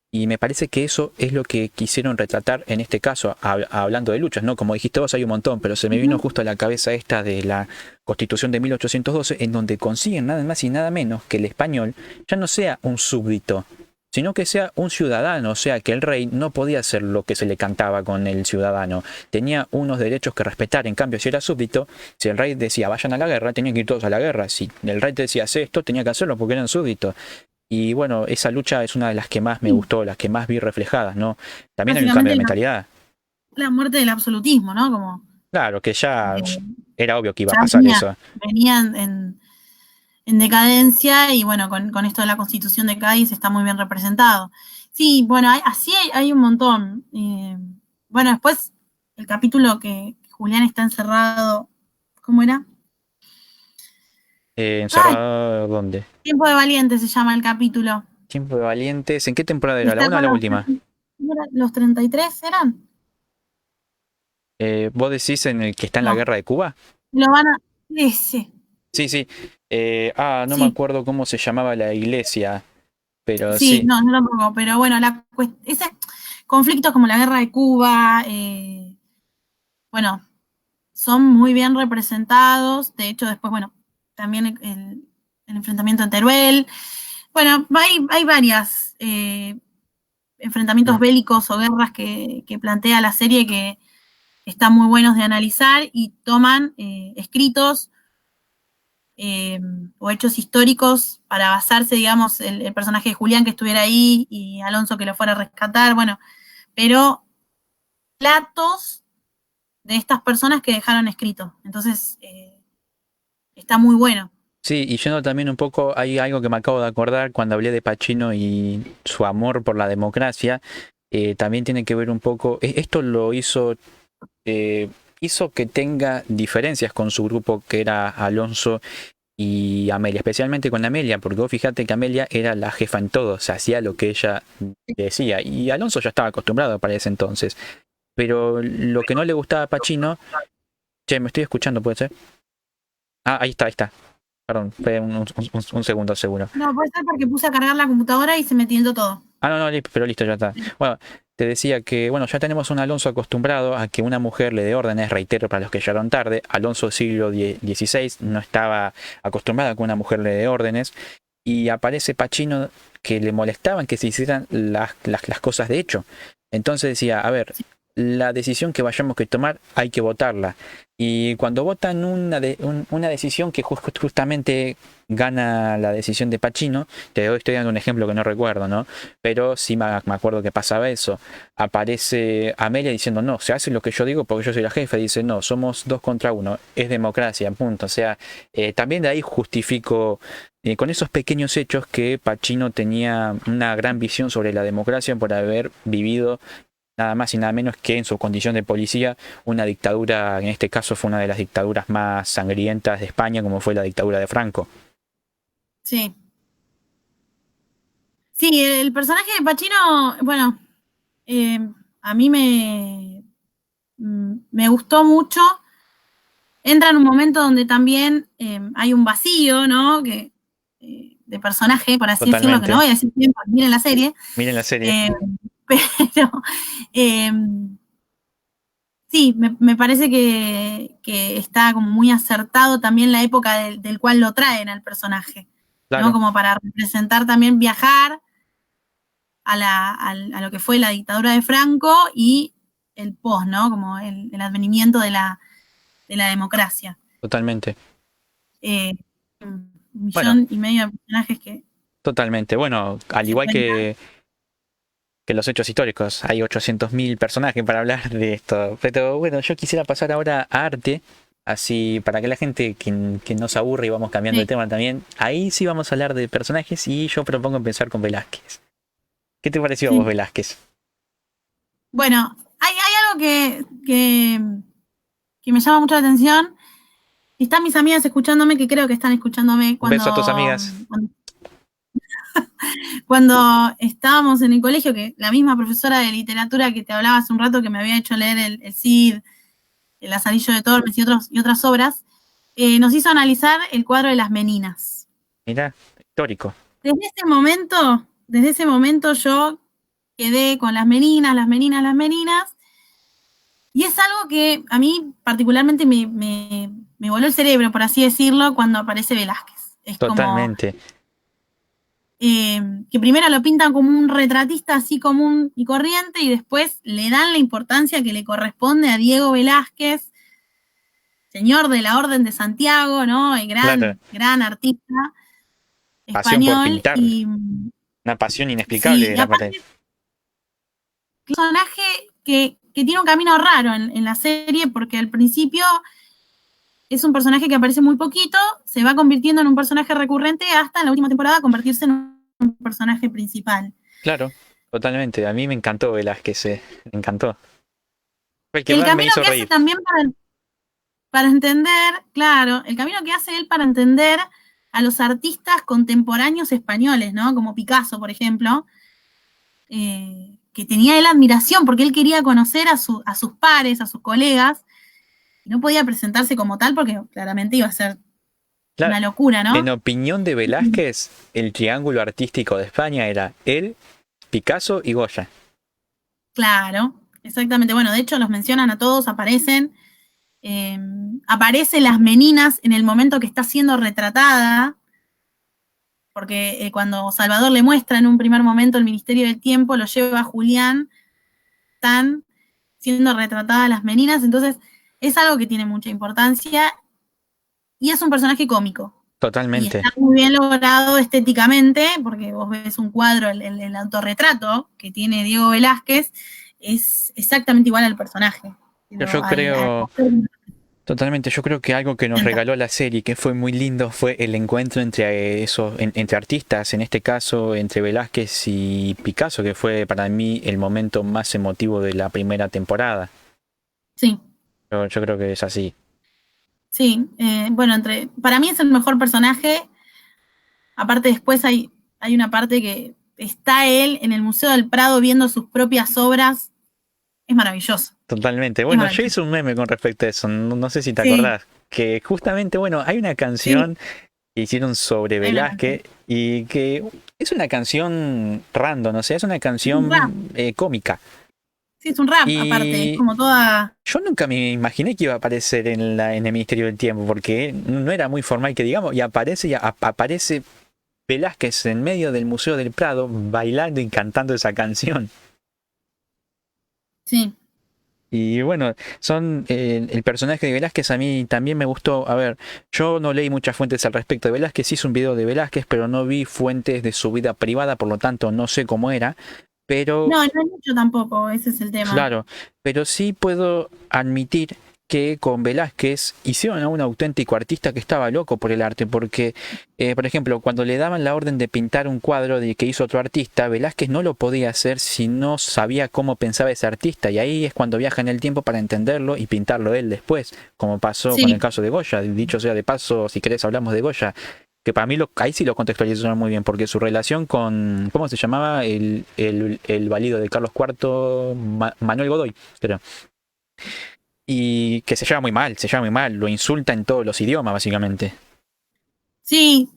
Y me parece que eso es lo que quisieron retratar en este caso, hablando de luchas, ¿no? Como dijiste vos, hay un montón, pero se me vino justo a la cabeza esta de la Constitución de 1812, en donde consiguen nada más y nada menos que el español ya no sea un súbdito, sino que sea un ciudadano, o sea que el rey no podía hacer lo que se le cantaba con el ciudadano, tenía unos derechos que respetar. En cambio, si era súbdito, si el rey decía vayan a la guerra, tenían que ir todos a la guerra. Si el rey te decía hace esto, tenía que hacerlo porque eran súbditos. Y bueno, esa lucha es una de las que más me gustó, las que más vi reflejadas, ¿no? También hay un cambio de mentalidad. La muerte del absolutismo, ¿no? Como Claro, que ya era obvio que iba a ya pasar eso. venían en decadencia y bueno, con esto de la Constitución de Cádiz está muy bien representado. Sí, bueno, así hay un montón. Bueno, después el capítulo que Julián está encerrado, ¿cómo era? ¿Encerrado dónde? Tiempo de Valiente se llama el capítulo. Tiempo de Valientes. ¿En qué temporada era? ¿La Está una o con la última? los 33 eran. ¿Vos decís en el que está en la No, guerra de Cuba? lo van a. Ese. Sí, sí. No me Sí, acuerdo cómo se llamaba la iglesia, pero sí, sí. no, no tampoco. Pero bueno, ese conflictos como la guerra de Cuba, bueno, son muy bien representados. De hecho, después, bueno, también el enfrentamiento en Teruel. Bueno, hay varias enfrentamientos bélicos o guerras que plantea la serie que están muy buenos de analizar y toman escritos o hechos históricos para basarse, digamos, el personaje de Julián que estuviera ahí y Alonso que lo fuera a rescatar, bueno, pero platos de estas personas que dejaron escrito. Entonces, está muy bueno. Sí, y yendo también un poco, hay algo que me acabo de acordar cuando hablé de Pacino y su amor por la democracia, también tiene que ver un poco, esto lo hizo que tenga diferencias con su grupo que era Alonso y Amelia, especialmente con Amelia, porque vos fíjate que Amelia era la jefa en todo, o sea, hacía lo que ella decía, y Alonso ya estaba acostumbrado para ese entonces, pero lo que no le gustaba a Pacino, che, me estoy escuchando, ¿puede ser? Ah, ahí está. Perdón, fue un segundo seguro. No, puede ser porque puse a cargar la computadora y se me tientó todo. Ah, no, pero listo, ya está. Bueno, te decía que, bueno, ya tenemos un Alonso acostumbrado a que una mujer le dé órdenes, reitero para los que llegaron tarde, Alonso siglo XVI no estaba acostumbrado a que una mujer le dé órdenes, y aparece Pacino que le molestaban que se hicieran las cosas de hecho. Entonces decía, a ver, la decisión que vayamos que tomar hay que votarla. Y cuando votan una decisión que justamente gana la decisión de Pacino, estoy dando un ejemplo que no recuerdo, ¿no? Pero sí me acuerdo que pasaba eso. Aparece Amelia diciendo, no, se hace lo que yo digo porque yo soy la jefa. Dice, no, somos 2 contra 1, es democracia, punto. O sea, también de ahí justifico con esos pequeños hechos que Pacino tenía una gran visión sobre la democracia por haber vivido nada más y nada menos que en su condición de policía una dictadura, en este caso fue una de las dictaduras más sangrientas de España, como fue la dictadura de Franco. Sí. Sí, el personaje de Pacino, bueno, eh, a mí me gustó mucho. Entra en un momento donde también hay un vacío, ¿no? De personaje, por así decirlo, que no Totalmente. voy a decir bien porque miren la serie. Miren la serie. Pero eh, sí, me parece que está como muy acertado también la época del cual lo traen al personaje, ¿no? Claro, Como para representar también viajar a lo que fue la dictadura de Franco y el post, ¿no? Como el advenimiento de la democracia. totalmente. Un Bueno, millón y medio de personajes que totalmente. Bueno, al se igual pueden dar. que los hechos históricos, hay 800.000 personajes para hablar de esto. Pero bueno, yo quisiera pasar ahora a arte, así para que la gente que no se aburre y vamos cambiando de Sí. tema también, ahí sí vamos a hablar de personajes y yo propongo empezar con Velázquez. ¿Qué te pareció a vos, Sí. Velázquez? Bueno, hay algo que me llama mucho la atención. Y están mis amigas escuchándome, que creo que están escuchándome Un beso a tus amigas. cuando estábamos en el colegio, que la misma profesora de literatura que te hablaba hace un rato, que me había hecho leer el Cid, el Lazarillo de Tormes y otras obras, nos hizo analizar el cuadro de las Meninas. Mirá, histórico. Desde ese momento yo quedé con las Meninas, las Meninas, las Meninas, y es algo que a mí particularmente me voló el cerebro, por así decirlo, cuando aparece Velázquez. Es como, Totalmente. que primero lo pintan como un retratista así común y corriente y después le dan la importancia que le corresponde a Diego Velázquez, señor de la Orden de Santiago, ¿no? El Claro, gran artista pasión por español pintar, y una pasión inexplicable sí, de y la aparte parte. un personaje que tiene un camino raro en la serie porque al principio es un personaje que aparece muy poquito, se va convirtiendo en un personaje recurrente hasta en la última temporada convertirse en un personaje principal. Claro, totalmente. A mí me encantó Velázquez, me encantó. Fue el que El más me camino hizo que hace reír. también para entender, claro, el camino que hace él para entender a los artistas contemporáneos españoles, ¿no? Como Picasso, por ejemplo, que tenía él admiración porque él quería conocer a sus pares, a sus colegas, y no podía presentarse como tal porque claramente iba a ser Claro, una locura, en ¿no? opinión de Velázquez, el triángulo artístico de España era él, Picasso y Goya. Claro, exactamente. Bueno, de hecho los mencionan a todos, aparecen. Eh, Aparecen las meninas en el momento que está siendo retratada, porque cuando Salvador le muestra en un primer momento el Ministerio del Tiempo, lo lleva a Julián, están siendo retratadas las meninas, entonces es algo que tiene mucha importancia y es un personaje cómico. Y Totalmente. está muy bien logrado estéticamente, porque vos ves un cuadro, el autorretrato que tiene Diego Velázquez, es exactamente igual al personaje, Yo al creo, actor que totalmente, yo creo que algo que nos representa. regaló la serie, que fue muy lindo, fue el encuentro entre entre artistas, en este caso entre Velázquez y Picasso, que fue para mí el momento más emotivo de la primera temporada. Sí, Yo creo que es así. sí. Bueno, para mí es el mejor personaje. Aparte, después hay una parte que está él en el Museo del Prado viendo sus propias obras. Es maravilloso. Totalmente. Es Bueno, yo maravilloso. hice un meme con respecto a eso, no sé si te Sí, acordás, que justamente, bueno, hay una sí, canción que hicieron sobre hay una canción. Velázquez y que es una canción random, o sea, es una Es un rap. canción cómica. Sí, es un rap, aparte. Es Y como toda. yo nunca me imaginé que iba a aparecer en el Ministerio del Tiempo, porque no era muy formal que digamos, y aparece Velázquez en medio del Museo del Prado bailando y cantando esa canción. Sí. Y bueno, el personaje de Velázquez a mí también me gustó. A ver, yo no leí muchas fuentes al respecto de Velázquez, hice un video de Velázquez, pero no vi fuentes de su vida privada, por lo tanto no sé cómo era. Pero No, no hay mucho tampoco, ese es el tema. claro, pero sí puedo admitir que con Velázquez hicieron a un auténtico artista que estaba loco por el arte, porque, por ejemplo, cuando le daban la orden de pintar un cuadro de que hizo otro artista, Velázquez no lo podía hacer si no sabía cómo pensaba ese artista, y ahí es cuando viaja en el tiempo para entenderlo y pintarlo él después, como pasó con el Sí, caso de Goya. Dicho sea de paso, si querés hablamos de Goya, que para mí ahí sí lo contextualizaron muy bien, porque su relación con, ¿cómo se llamaba? El valido de Carlos IV, Manuel Godoy, pero y que se lleva muy mal, lo insulta en todos los idiomas, básicamente. sí.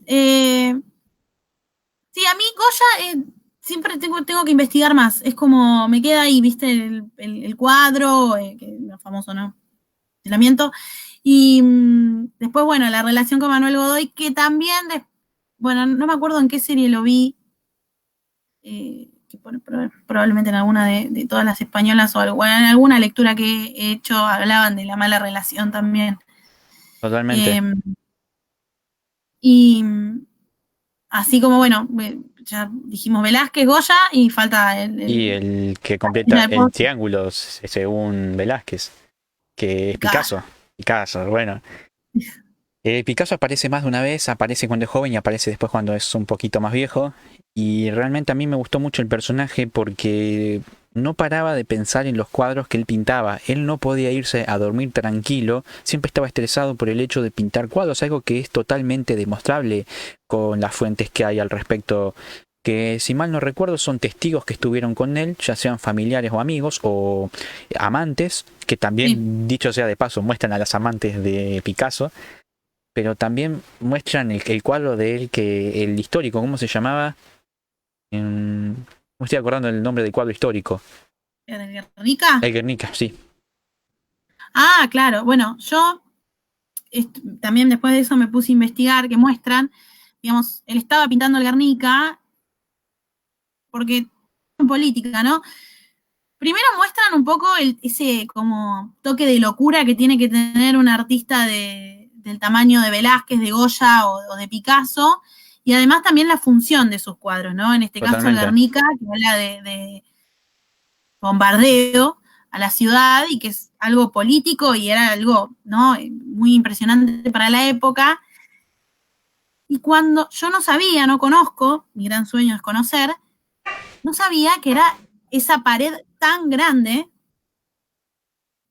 Sí, a mí Goya siempre tengo que investigar más. Es como me queda ahí, viste, el cuadro, que es famoso, ¿no? Aislamiento. Y después, bueno, la relación con Manuel Godoy, que también, bueno, no me acuerdo en qué serie lo vi, que probablemente en alguna de todas las españolas o bueno, en alguna lectura que he hecho hablaban de la mala relación también. Totalmente. Eh, y así como, bueno, ya dijimos Velázquez, Goya y falta Y el que la completa Reina de el Postres. triángulo, según Velázquez, que es Picasso. Picasso. Picasso, bueno. Picasso aparece más de una vez, aparece cuando es joven y aparece después cuando es un poquito más viejo. Y realmente a mí me gustó mucho el personaje porque no paraba de pensar en los cuadros que él pintaba. Él no podía irse a dormir tranquilo, siempre estaba estresado por el hecho de pintar cuadros, algo que es totalmente demostrable con las fuentes que hay al respecto. Que si mal no recuerdo son testigos que estuvieron con él, ya sean familiares o amigos o amantes, que Sí, también, dicho sea de paso, muestran a las amantes de Picasso, pero también muestran el cuadro de él, que el histórico, ¿cómo se llamaba? No me estoy acordando el nombre del cuadro histórico. ¿era de Guernica? El Guernica, sí, Ah, claro. Bueno, yo también después de eso me puse a investigar que muestran, digamos, él estaba pintando el Guernica porque en política, ¿no? Primero muestran un poco ese como toque de locura que tiene que tener un artista del tamaño de Velázquez, de Goya o de Picasso, y además también la función de sus cuadros, ¿no? En este caso el Totalmente. Guernica, que habla de bombardeo a la ciudad y que es algo político y era algo, ¿no? Muy impresionante para la época. Y cuando yo no sabía, no conozco, mi gran sueño es conocer, no sabía que era esa pared tan grande,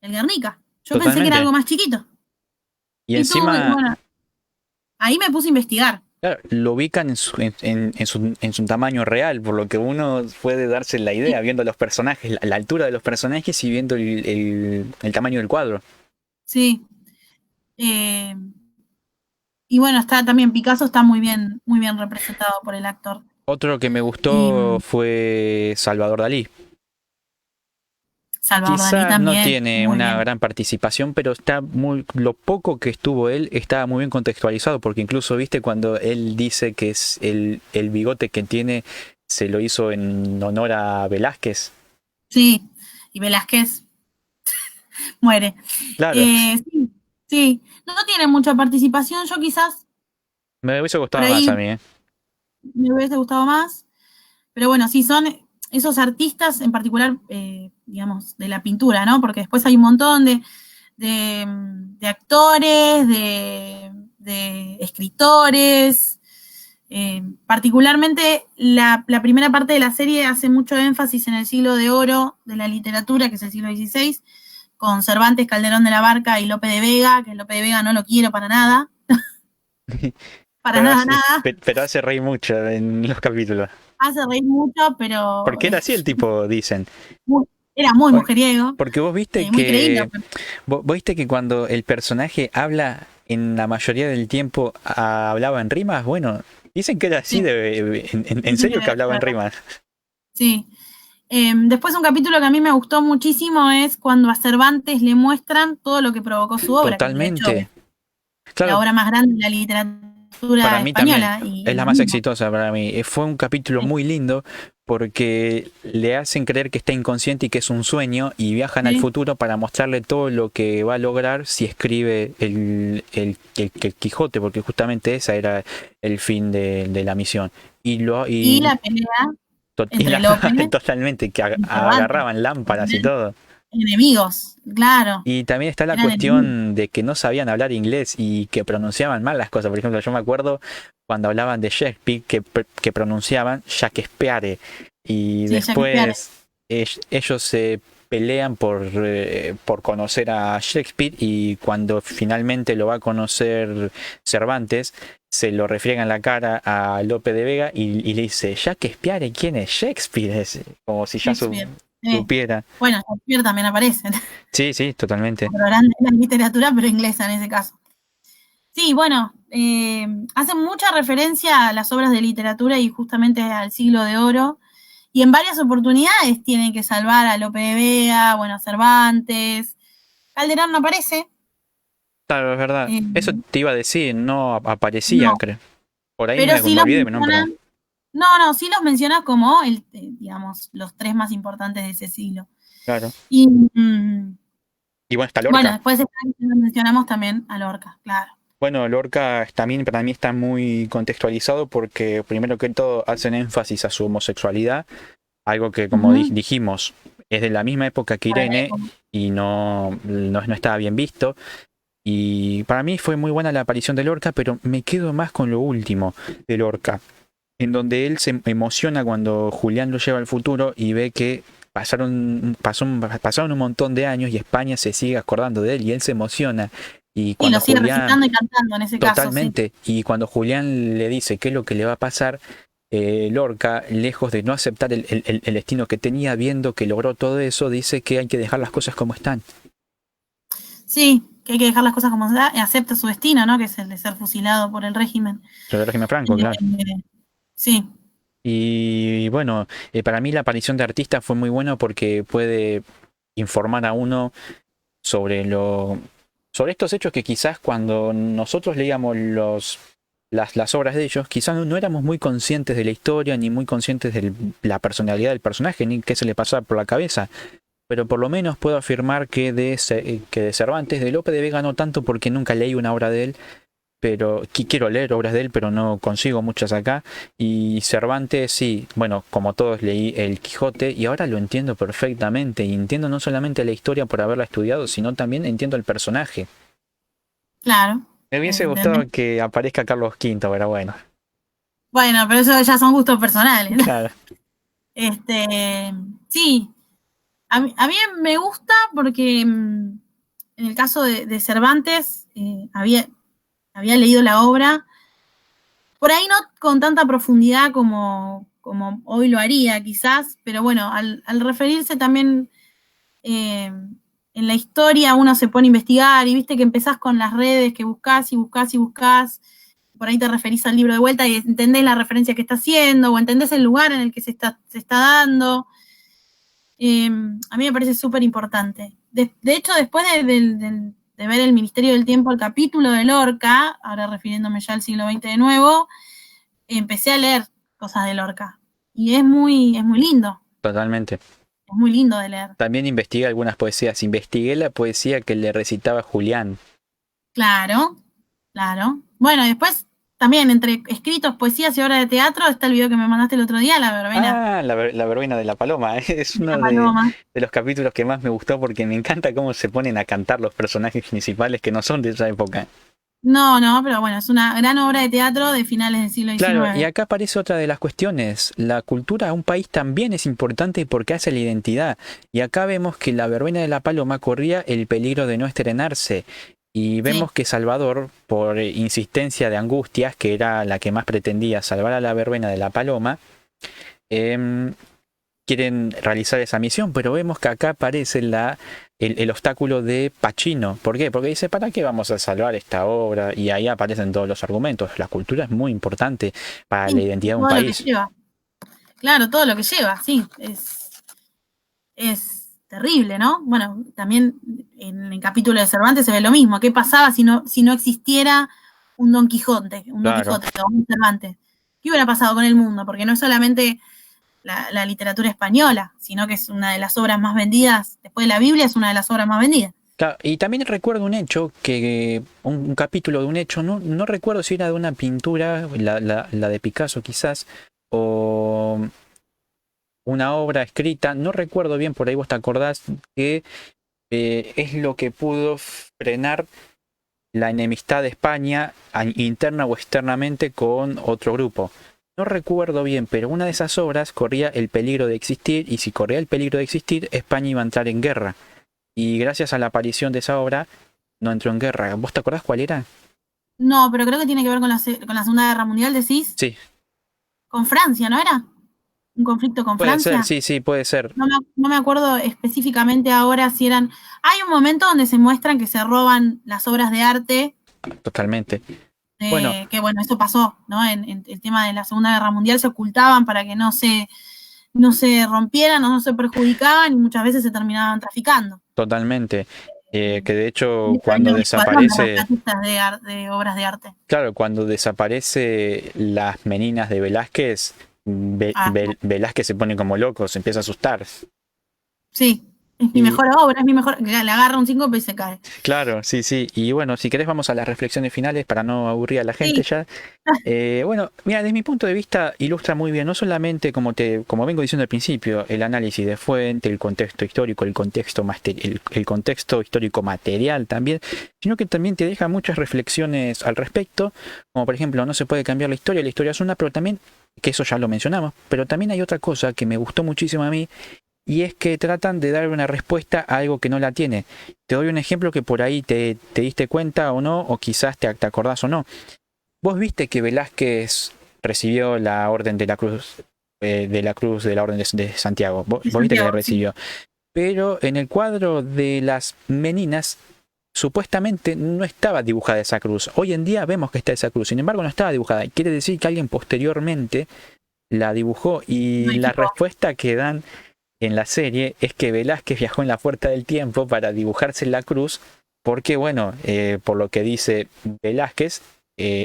el Guernica. Yo pensé que era Totalmente. algo más chiquito. Y Y tuve, encima, bueno, ahí me puse a investigar. claro, lo ubican en su tamaño real, por lo que uno puede darse la idea Sí, viendo los personajes, la altura de los personajes y viendo el tamaño del cuadro. sí. Y bueno, está también Picasso está muy bien representado por el actor. Otro que me Y gustó fue Salvador Dalí. Salvador Dalí Quizás no también, tiene muy una bien. gran participación, pero lo poco que estuvo él estaba muy bien contextualizado, porque incluso viste cuando él dice que es el bigote que tiene se lo hizo en honor a Velázquez. Sí, y Velázquez muere. Claro, Sí, sí, no tiene mucha participación. Yo quizás me hubiese por gustado más a ahí mí, ¿eh? me hubiese gustado más. Pero bueno, sí, son esos artistas en particular, digamos, de la pintura, ¿no? Porque después hay un montón de actores, de escritores. Particularmente la primera parte de la serie hace mucho énfasis en el siglo de oro de la literatura, que es el siglo XVI, con Cervantes, Calderón de la Barca y Lope de Vega, que Lope de Vega no lo quiero para nada, para Pero nada, hace, nada. pero hace reír mucho en los capítulos. Hace reír mucho, pero Porque era así el tipo, dicen. era muy Por- mujeriego, Porque muy creíble. vos viste que cuando el personaje habla en la mayoría del tiempo hablaba en rimas, bueno, dicen que era así Sí, en dicen que serio que era hablaba en verdad. rimas. Sí. Después un capítulo que a mí me gustó muchísimo es cuando a Cervantes le muestran todo lo que provocó su obra, que de hecho es Totalmente. la Claro, obra más grande de la literatura para mí también. española y Es es la lo más mismo. exitosa para mí. Fue un capítulo Sí, muy lindo porque le hacen creer que está inconsciente y que es un sueño y viajan al sí, futuro para mostrarle todo lo que va a lograr si escribe el Quijote, porque justamente ese era el fin de la misión. Y, lo, y y, la pelea y entre Lope totalmente, que y Cervantes, agarraban porque lámparas y eran todo. enemigos, claro, Y también está la eran enemigos. cuestión de que no sabían hablar inglés y que pronunciaban mal las cosas. Por ejemplo, yo me acuerdo cuando hablaban de Shakespeare que pronunciaban Shakespeare y Sí, Shakespeare, después ellos se pelean por conocer a Shakespeare y cuando finalmente lo va a conocer Cervantes, se lo refriega en la cara a Lope de Vega y le dice, Shakespeare, ¿quién es Shakespeare? Es como si ya Shakespeare. Sí. supiera. Bueno, Shakespeare también aparece, Sí, sí, totalmente. otro grande de la literatura, pero inglesa en ese caso. Sí, bueno, hacen mucha referencia a las obras de literatura y justamente al siglo de oro. Y en varias oportunidades tienen que salvar a Lope de Vega, bueno, a Cervantes. Calderón no aparece. Claro, es verdad. eh, Eso te iba a decir, no aparecía, no, creo. Por ahí pero sí me los olvidé, ¿no? Pero mencionan. No, no, sí los menciona como digamos, los tres más importantes de ese siglo. claro. Y mm, Y bueno, está bueno, Lorca. después mencionamos también a Lorca, claro. Bueno, Lorca también para mí está muy contextualizado porque primero que todo hacen énfasis a su homosexualidad, algo que como Ujú. dijimos es de la misma época que Para la Irene época. y no estaba bien visto. Y para mí fue muy buena la aparición de Lorca, pero me quedo más con lo último de Lorca, en donde él se emociona cuando Julián lo lleva al futuro y ve que pasaron un montón de años y España se sigue acordando de él y él se emociona. Y Sí, cuando lo sigue Julián, recitando y cantando en ese caso, sí. totalmente, y cuando Julián le dice qué es lo que le va a pasar, Lorca, lejos de no aceptar el destino que tenía, viendo que logró todo eso, dice que hay que dejar las cosas como están. Sí, que hay que dejar las cosas como se acepta su destino, ¿no? Que es el de ser fusilado por el régimen. Sobre el régimen Franco, claro. Eh, sí, Y bueno, para mí la aparición de artista fue muy buena porque puede informar a uno sobre sobre estos hechos que quizás cuando nosotros leíamos las obras de ellos, quizás no éramos muy conscientes de la historia, ni muy conscientes de la personalidad del personaje, ni qué se le pasaba por la cabeza. Pero por lo menos puedo afirmar que de Cervantes, de Lope de Vega no tanto porque nunca leí una obra de él, pero quiero leer obras de él, pero no consigo muchas acá. Y Cervantes sí, bueno, como todos leí El Quijote y ahora lo entiendo perfectamente. Y entiendo no solamente la historia por haberla estudiado, sino también entiendo el personaje. Claro. Me hubiese ¿Entendés? gustado que aparezca Carlos V, pero bueno. Bueno, pero eso ya son gustos personales. Claro. Sí, a mí me gusta porque en el caso de Cervantes había leído la obra, por ahí no con tanta profundidad como hoy lo haría quizás, pero bueno, al referirse también en la historia uno se pone a investigar y viste que empezás con las redes, que buscás y buscás y buscás, por ahí te referís al libro de vuelta y entendés la referencia que está haciendo o entendés el lugar en el que se está dando. A mí me parece súper importante. De hecho, después de ver El Ministerio del Tiempo, el capítulo de Lorca, ahora refiriéndome ya al siglo XX de nuevo, empecé a leer cosas de Lorca. Y es muy lindo, Totalmente. es muy lindo de leer. También investigué algunas poesías. Investigué la poesía que le recitaba Julián. Claro, claro. Bueno, después también entre escritos, poesías y obras de teatro está el video que me mandaste el otro día, La Verbena Ah, la verbena de la paloma. Es de la uno Paloma. de los capítulos que más me gustó porque me encanta cómo se ponen a cantar los personajes principales que no son de esa época. No, pero bueno, es una gran obra de teatro de finales del siglo Claro, y XIX. acá aparece otra de las cuestiones. La cultura de un país también es importante porque hace la identidad. Y acá vemos que la verbena de la paloma corría el peligro de no estrenarse. Y vemos Sí, que Salvador, por insistencia de Angustias, que era la que más pretendía salvar a la verbena de la paloma, em, quieren realizar esa misión, pero vemos que acá aparece el obstáculo de Pacino. ¿Por qué? Porque dice, ¿para qué vamos a salvar esta obra? Y ahí aparecen todos los argumentos. La cultura es muy importante para la sí, identidad de un todo lo que país. lleva. Claro, todo lo que lleva, sí, es terrible, ¿no? Bueno, también en el capítulo de Cervantes se ve lo mismo. ¿Qué pasaba si no existiera un Don Quijote, Claro, o un Cervantes? ¿Qué hubiera pasado con el mundo? Porque no es solamente la literatura española, sino que es una de las obras más vendidas, después de la Biblia es una de las obras más vendidas. claro. Y también recuerdo un hecho, un capítulo de un hecho, no recuerdo si era de una pintura, la de Picasso quizás, o una obra escrita, no recuerdo bien, por ahí vos te acordás, que es lo que pudo frenar la enemistad de España interna o externamente con otro grupo. No recuerdo bien, pero una de esas obras corría el peligro de existir y si corría el peligro de existir, España iba a entrar en guerra. Y gracias a la aparición de esa obra, no entró en guerra. ¿Vos te acordás cuál era? No, pero creo que tiene que ver con la Segunda Guerra Mundial, decís, Sí, con Francia, ¿no era? ¿Un conflicto con puede ser, Francia? sí, sí, puede ser, No me acuerdo específicamente ahora si eran. Hay un momento donde se muestran que se roban las obras de arte, totalmente. Bueno, que bueno, eso pasó, ¿no? En el tema de la Segunda Guerra Mundial se ocultaban para que no se rompieran, no se perjudicaban y muchas veces se terminaban traficando. totalmente. Que de hecho Había cuando un escuadrón de desaparece, rescatistas de obras de arte. claro, cuando desaparece las meninas de Velázquez, Ah, Velázquez se pone como loco, se empieza a asustar. sí, es mi Y mejor obra, es mi mejor. Le agarra un síncope y se cae. claro, sí, sí. Y bueno, si querés vamos a las reflexiones finales para no aburrir a la gente Sí, ya. Bueno, mira, desde mi punto de vista ilustra muy bien, no solamente como vengo diciendo al principio, el análisis de fuente, el contexto histórico, el contexto histórico material también, sino que también te deja muchas reflexiones al respecto, como por ejemplo, no se puede cambiar la historia es una, pero también, que eso ya lo mencionamos, pero también hay otra cosa que me gustó muchísimo a mí, y es que tratan de dar una respuesta a algo que no la tiene. Te doy un ejemplo que por ahí te diste cuenta o no, o quizás te acordás o no. Vos viste que Velázquez recibió la orden de la cruz de la orden de Santiago. de Vos viste que la Santiago, sí. recibió. Pero en el cuadro de las meninas, supuestamente no estaba dibujada esa cruz. Hoy en día vemos que está esa cruz. Sin embargo, no estaba dibujada. Quiere decir que alguien posteriormente la dibujó. Y la Modificó. respuesta que dan en la serie es que Velázquez viajó en la puerta del tiempo para dibujarse la cruz. Porque, bueno, por lo que dice Velázquez,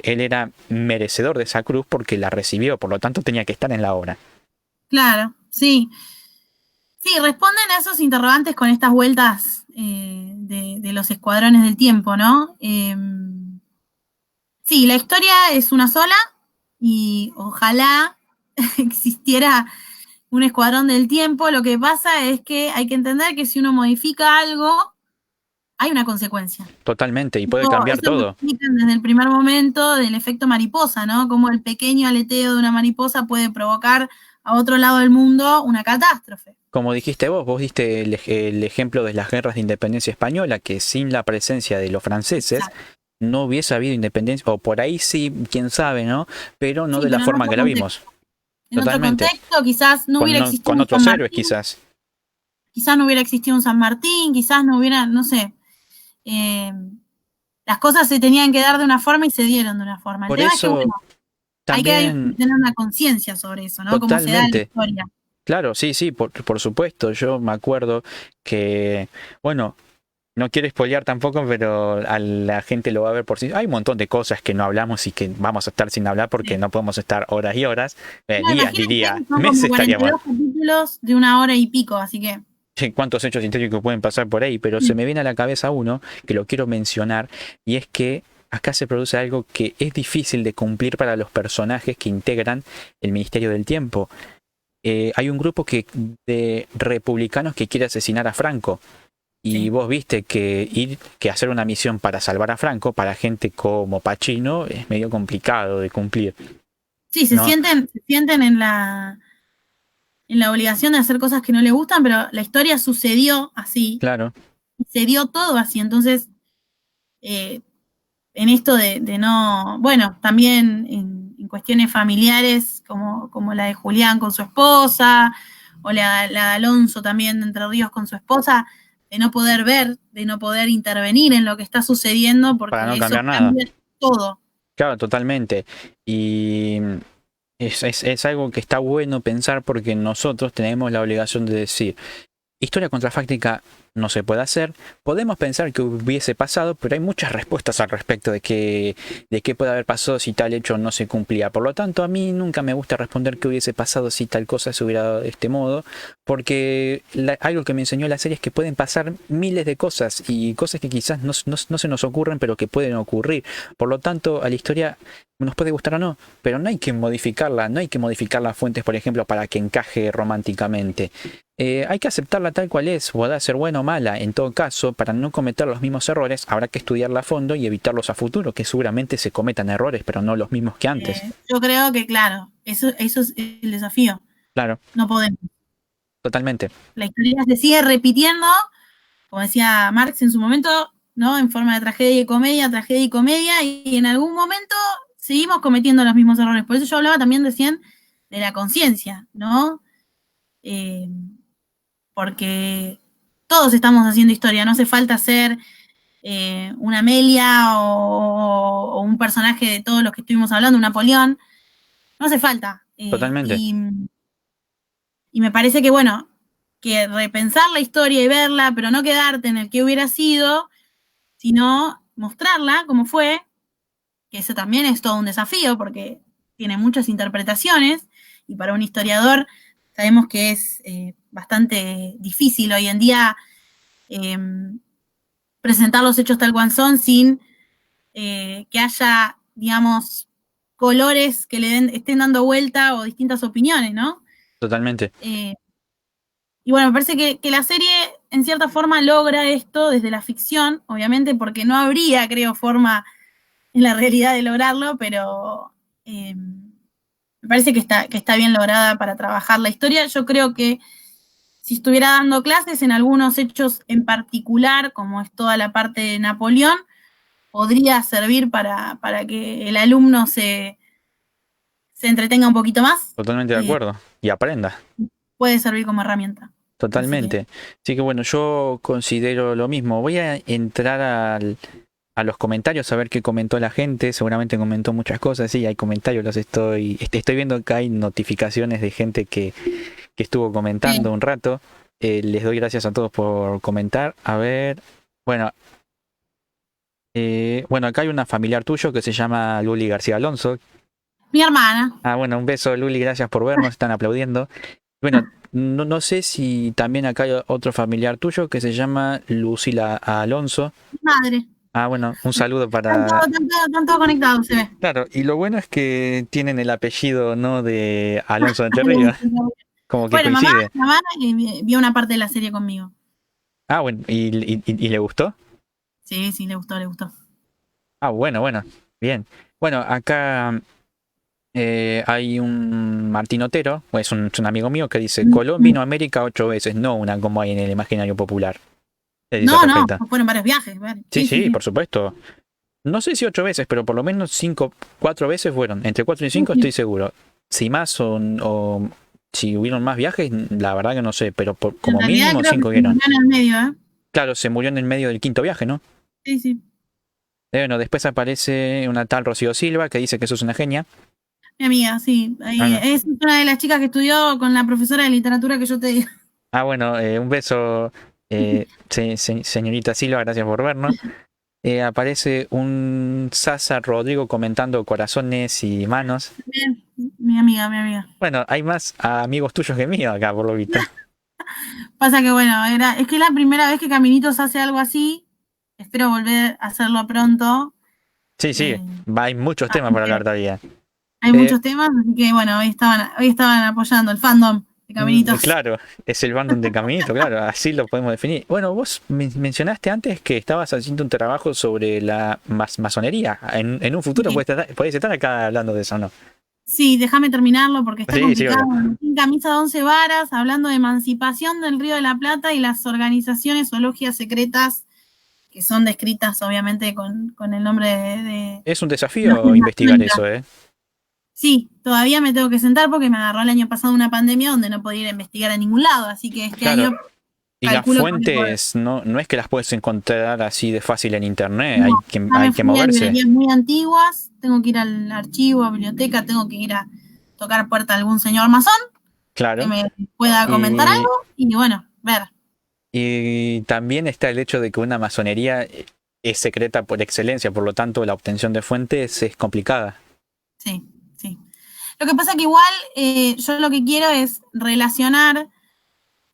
él era merecedor de esa cruz porque la recibió, por lo tanto tenía que estar en la obra. Claro, sí. Sí, responden a esos interrogantes con estas vueltas de los escuadrones del tiempo, ¿no? Sí, la historia es una sola y ojalá existiera un escuadrón del tiempo. Lo que pasa es que hay que entender que si uno modifica algo, hay una consecuencia. Totalmente, y puede cambiar Eso lo todo. explican desde el primer momento del efecto mariposa, ¿no? Cómo el pequeño aleteo de una mariposa puede provocar a otro lado del mundo una catástrofe. Como dijiste vos diste el ejemplo de las guerras de independencia española, que sin la presencia de los franceses Exacto. no hubiese habido independencia, o por ahí sí, quién sabe, ¿no? Pero no Sí, de la pero en forma otro que la contexto. vimos. En otro Totalmente. contexto, quizás no hubiera existido Con un San otros héroes Martín, quizás. quizás no hubiera existido un San Martín, quizás no hubiera, no sé. Las cosas se tenían que dar de una forma y se dieron de una forma. El Por tema es que, eso bueno, hay que también, tener una conciencia sobre eso, ¿no? Cómo se da la totalmente. historia. Claro, sí, sí, por supuesto. Yo me acuerdo que, bueno, no quiero spoilear tampoco, pero a la gente lo va a ver por sí. Hay un montón de cosas que no hablamos y que vamos a estar sin hablar porque Sí. no podemos estar horas y horas, No, días imagínense diría, que son meses como estaríamos. 42 capítulos de 1 hora y pico, así que. Cuántos hechos históricos pueden pasar por ahí, pero se me viene a la cabeza uno que lo quiero mencionar y es que acá se produce algo que es difícil de cumplir para los personajes que integran el Ministerio del Tiempo. Hay un grupo de republicanos que quiere asesinar a Franco. Y Sí. vos viste que hacer una misión para salvar a Franco, para gente como Pacino, es medio complicado de cumplir. Sí, ¿No? se sienten en la obligación de hacer cosas que no les gustan, pero la historia sucedió así, Claro, se dio todo así. Entonces, eh, en esto de no, bueno, también en cuestiones familiares, como la de Julián con su esposa, o la de Alonso también de Entre Ríos con su esposa, de no poder ver, de no poder intervenir en lo que está sucediendo, para no porque eso cambiar nada. cambia todo. Claro, totalmente. Y es algo que está bueno pensar porque nosotros tenemos la obligación de decir, historia contrafáctica no se puede hacer. Podemos pensar que hubiese pasado, pero hay muchas respuestas al respecto de qué puede haber pasado si tal hecho no se cumplía. Por lo tanto, a mí nunca me gusta responder qué hubiese pasado si tal cosa se hubiera dado de este modo, porque algo que me enseñó la serie es que pueden pasar miles de cosas y cosas que quizás no se nos ocurren, pero que pueden ocurrir. Por lo tanto, a la historia nos puede gustar o no, pero no hay que modificarla, no hay que modificar las fuentes, por ejemplo, para que encaje románticamente. Hay que aceptarla tal cual es, podrá ser buena o mala. En todo caso, para no cometer los mismos errores, habrá que estudiarla a fondo y evitarlos a futuro, que seguramente se cometan errores, pero no los mismos que antes. Yo creo que, claro, eso es el desafío. Claro, No podemos. totalmente, La historia se sigue repitiendo, como decía Marx en su momento, ¿no? En forma de tragedia y comedia, y en algún momento seguimos cometiendo los mismos errores. Por eso yo hablaba también recién de la conciencia, ¿no? Eh, porque todos estamos haciendo historia, no hace falta ser una Amelia o un personaje de todos los que estuvimos hablando, un Napoleón, no hace falta. totalmente, Y me parece que, bueno, que repensar la historia y verla, pero no quedarte en el que hubiera sido, sino mostrarla como fue, que eso también es todo un desafío porque tiene muchas interpretaciones y para un historiador sabemos que es bastante difícil hoy en día eh, presentar los hechos tal cual son sin que haya, digamos, colores que estén dando vuelta o distintas opiniones, ¿no? totalmente, Y bueno, me parece que la serie en cierta forma logra esto desde la ficción, obviamente porque no habría, creo, forma en la realidad de lograrlo, pero me parece que está bien lograda para trabajar la historia. Yo creo que si estuviera dando clases en algunos hechos en particular, como es toda la parte de Napoleón, podría servir para que el alumno se entretenga un poquito más. totalmente de acuerdo. Y aprenda, Puede servir como herramienta. Así que, totalmente. Así que bueno, yo considero lo mismo. Voy a entrar a los comentarios a ver qué comentó la gente. Seguramente comentó muchas cosas. Sí, hay comentarios, estoy viendo que hay notificaciones de gente que estuvo comentando un rato. Les doy gracias a todos por comentar. A ver, bueno, Bueno, acá hay una familiar tuyo que se llama Luli García Alonso. Mi hermana. Ah, bueno, un beso, Luli, gracias por vernos, están aplaudiendo. Bueno, no sé si también acá hay otro familiar tuyo que se llama Lucila Alonso. Mi madre. Ah, bueno, un saludo Están todos, para... están todos conectados, se ve. Claro, y lo bueno es que tienen el apellido, ¿no? De Alonso de Entre Ríos, como que Bueno, coincide. mamá vio una parte de la serie conmigo. Ah, bueno, ¿y le gustó? Sí, sí, le gustó, le gustó. Ah, bueno, bien. Bueno, acá hay un Martín Otero, es un amigo mío que dice, Colón vino a América 8 veces, no una como hay en el imaginario popular. Se dice No, perfecta. fueron varios viajes. Sí, Sí, sí, sí, sí. por supuesto. No sé si 8 veces, pero por lo menos 4 veces fueron. Entre 4 y 5 Sí, estoy seguro. Si más o si hubieron más viajes, la verdad que no sé, pero en como realidad mínimo creo que 5 se vieron. murió en el medio, ¿eh? Claro, se murió en el medio del quinto viaje, ¿no? Sí, sí. Bueno, después aparece una tal Rocío Silva que dice que eso es una genia. Mi amiga, sí. Ah, no. Es una de las chicas que estudió con la profesora de literatura que yo te digo. Ah, bueno, un beso, señorita Silva, gracias por vernos. Aparece un Sasa Rodrigo comentando corazones y manos. Bien, mi amiga, mi amiga. Bueno, hay más amigos tuyos que míos acá, por lo visto. Pasa que bueno, es que es la primera vez que Caminitos hace algo así. Espero volver a hacerlo pronto. Sí, sí, Eh, hay muchos temas así para que hablar todavía. hay Eh, muchos temas, así que bueno, hoy estaban apoyando el fandom de Caminitos. claro, es el fandom de Caminito, claro, así lo podemos definir. Bueno, vos mencionaste antes que estabas haciendo un trabajo sobre la masonería. En un futuro Sí, podés estar acá hablando de eso, ¿no? sí, déjame terminarlo porque está Sí, sí, complicado. obvio. En camisa de 11 varas, hablando de emancipación del Río de la Plata y las organizaciones o logias secretas que son descritas obviamente con el nombre de Es un desafío logias investigar masónicas. eso, ¿eh? Sí, todavía me tengo que sentar porque me agarró el año pasado una pandemia donde no podía ir a investigar a ningún lado, así que este Claro, año y las calculo que voy a poder. fuentes no es que las puedes encontrar así de fácil en internet, No, ya hay me que fui a moverse. librerías muy antiguas, tengo que ir al archivo, a biblioteca, tengo que ir a tocar puerta a algún señor masón que Claro. me pueda comentar Y, algo y bueno, ver. y también está el hecho de que una masonería es secreta por excelencia, por lo tanto la obtención de fuentes es complicada. Sí, sí. Lo que pasa que igual yo lo que quiero es relacionar,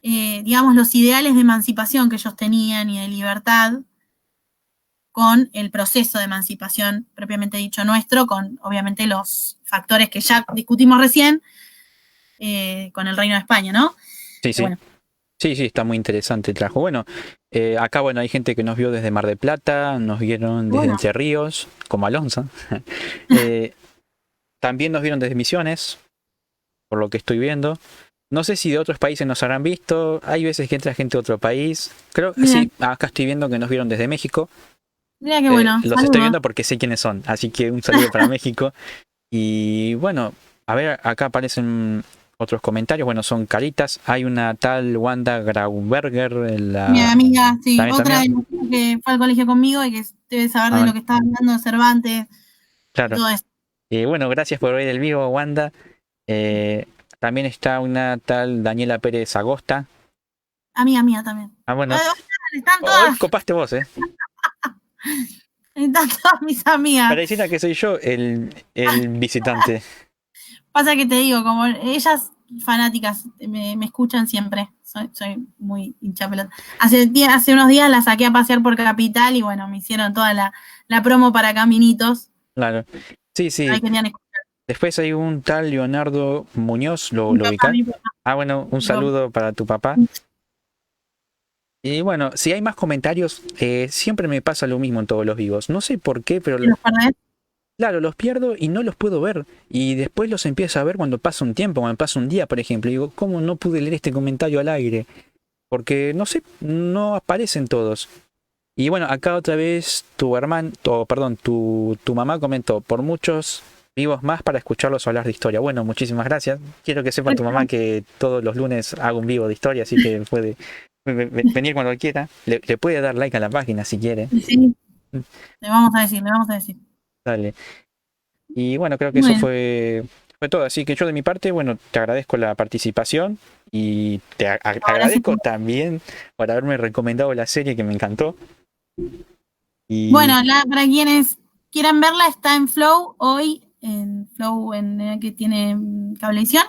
digamos, los ideales de emancipación que ellos tenían y de libertad con el proceso de emancipación propiamente dicho nuestro, con obviamente los factores que ya discutimos recién con el Reino de España, ¿no? Sí, Pero sí. bueno, Sí, sí, está muy interesante el trabajo. Bueno, acá bueno, hay gente que nos vio desde Mar del Plata, nos vieron desde bueno, Entre Ríos, como Alonso. Eh, también nos vieron desde Misiones, por lo que estoy viendo. No sé si de otros países nos habrán visto. Hay veces que entra gente de otro país. Creo que mira, sí, acá estoy viendo que nos vieron desde México. mira qué bueno, Los estoy saludos. viendo porque sé quiénes son. Así que un saludo para México. Y bueno, a ver, acá aparecen otros comentarios. Bueno, son caritas. Hay una tal Wanda Grauberger, Mi amiga, sí, también está otra mía. de las que fue al colegio conmigo y que debe saber de Ah, lo que estaba hablando de Cervantes y claro. todo eso. Bueno, gracias por ver el vivo, Wanda. Eh, también está una tal Daniela Pérez Agosta. Amiga mía también. Ah, bueno. Están Hoy todas, copaste vos, ¿eh? están todas mis amigas. Pareciera que soy yo el visitante. Pasa que te digo, como ellas fanáticas me escuchan siempre. Soy muy hincha pelota. Hace unos días la saqué a pasear por Capital y bueno, me hicieron toda la promo para Caminitos. Claro. Sí, Ahí sí. querían escuchar. Después hay un tal Leonardo Muñoz, Mi lo papá, ubicás. mi papá, Ah, bueno, un mi papá. saludo para tu papá. Y bueno, si hay más comentarios, siempre me pasa lo mismo en todos los vivos. No sé por qué, pero ¿Los perdés? claro, los pierdo y no los puedo ver. Y después los empiezo a ver cuando pasa un tiempo, cuando pasa un día, por ejemplo. Y digo, ¿cómo no pude leer este comentario al aire? Porque no sé, no aparecen todos. Y bueno, acá otra vez tu hermano, perdón, tu mamá comentó, por muchos vivos más para escucharlos hablar de historia. Bueno, muchísimas gracias. Quiero que sepa tu mamá que todos los lunes hago un vivo de historia, así que puede venir cuando quiera. Le puede dar like a la página si quiere. Sí, le vamos a decir, le vamos a decir. Dale. Y bueno, creo que eso Bueno, fue todo. Así que yo de mi parte, bueno, te agradezco la participación y te gracias. agradezco también por haberme recomendado la serie que me encantó. Y Bueno, para quienes quieran verla, está en Flow hoy, en Flow que tiene Cablevisión.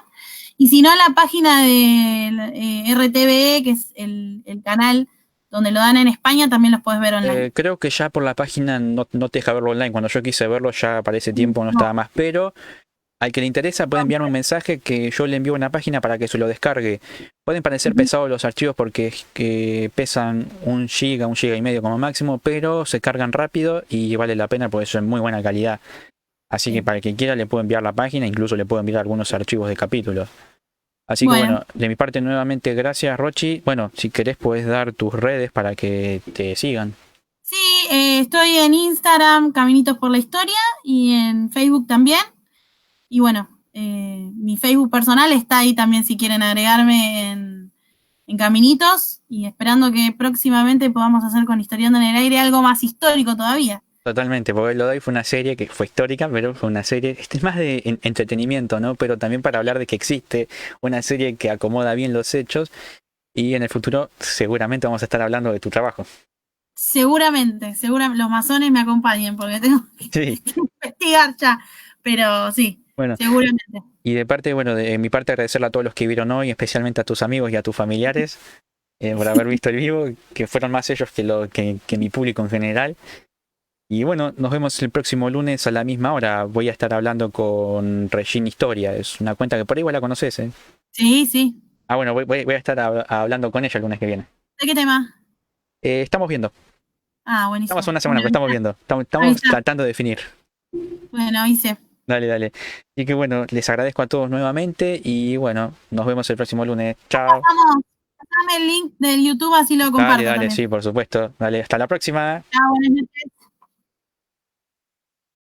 Y si no, la página de RTVE, que es el canal donde lo dan en España, también los puedes ver online. creo que ya por la página no te deja verlo online. Cuando yo quise verlo ya para ese tiempo no No, estaba más. Pero al que le interesa puede enviarme un mensaje que yo le envío una página para que se lo descargue. Pueden parecer ujú, pesados los archivos porque que pesan 1 giga, 1 giga y medio como máximo, pero se cargan rápido y vale la pena porque son muy buena calidad. Así que sí. para el que quiera le puedo enviar la página, incluso le puedo enviar algunos archivos de capítulos. Así que Bueno, bueno, de mi parte nuevamente gracias Rochi. Bueno, si querés puedes dar tus redes para que te sigan. sí, estoy en Instagram, Caminitos por la Historia, y en Facebook también. Y bueno, mi Facebook personal está ahí también si quieren agregarme en Caminitos, y esperando que próximamente podamos hacer con Historiando en el Aire algo más histórico todavía. Totalmente, porque lo de hoy fue una serie que fue histórica, pero fue una serie, este es más de entretenimiento, ¿no? Pero también para hablar de que existe una serie que acomoda bien los hechos y en el futuro seguramente vamos a estar hablando de tu trabajo. Seguramente, los masones me acompañen porque tengo Sí, que investigar ya, pero sí, bueno, seguramente. y de parte, bueno, de mi parte agradecerle a todos los que vieron hoy, especialmente a tus amigos y a tus familiares por haber visto el vivo, que fueron más ellos que mi público en general. Y bueno, nos vemos el próximo lunes a la misma hora. Voy a estar hablando con Regina Historia. Es una cuenta que por ahí igual la conoces, ¿eh? Sí, sí. Ah, bueno, voy a estar hablando con ella el lunes que viene. ¿De qué tema? Estamos viendo. Ah, Estamos buenísimo. una semana, Bueno, pero estamos viendo. Estamos avisa. tratando de definir. Bueno, hice. Dale, dale. Y que bueno, les agradezco a todos nuevamente y bueno, nos vemos el próximo lunes. Chao. Pasamos, pasame el link del YouTube así lo Dale, comparto dale, también. sí, por supuesto. Dale, hasta la próxima. Chao, buenas noches.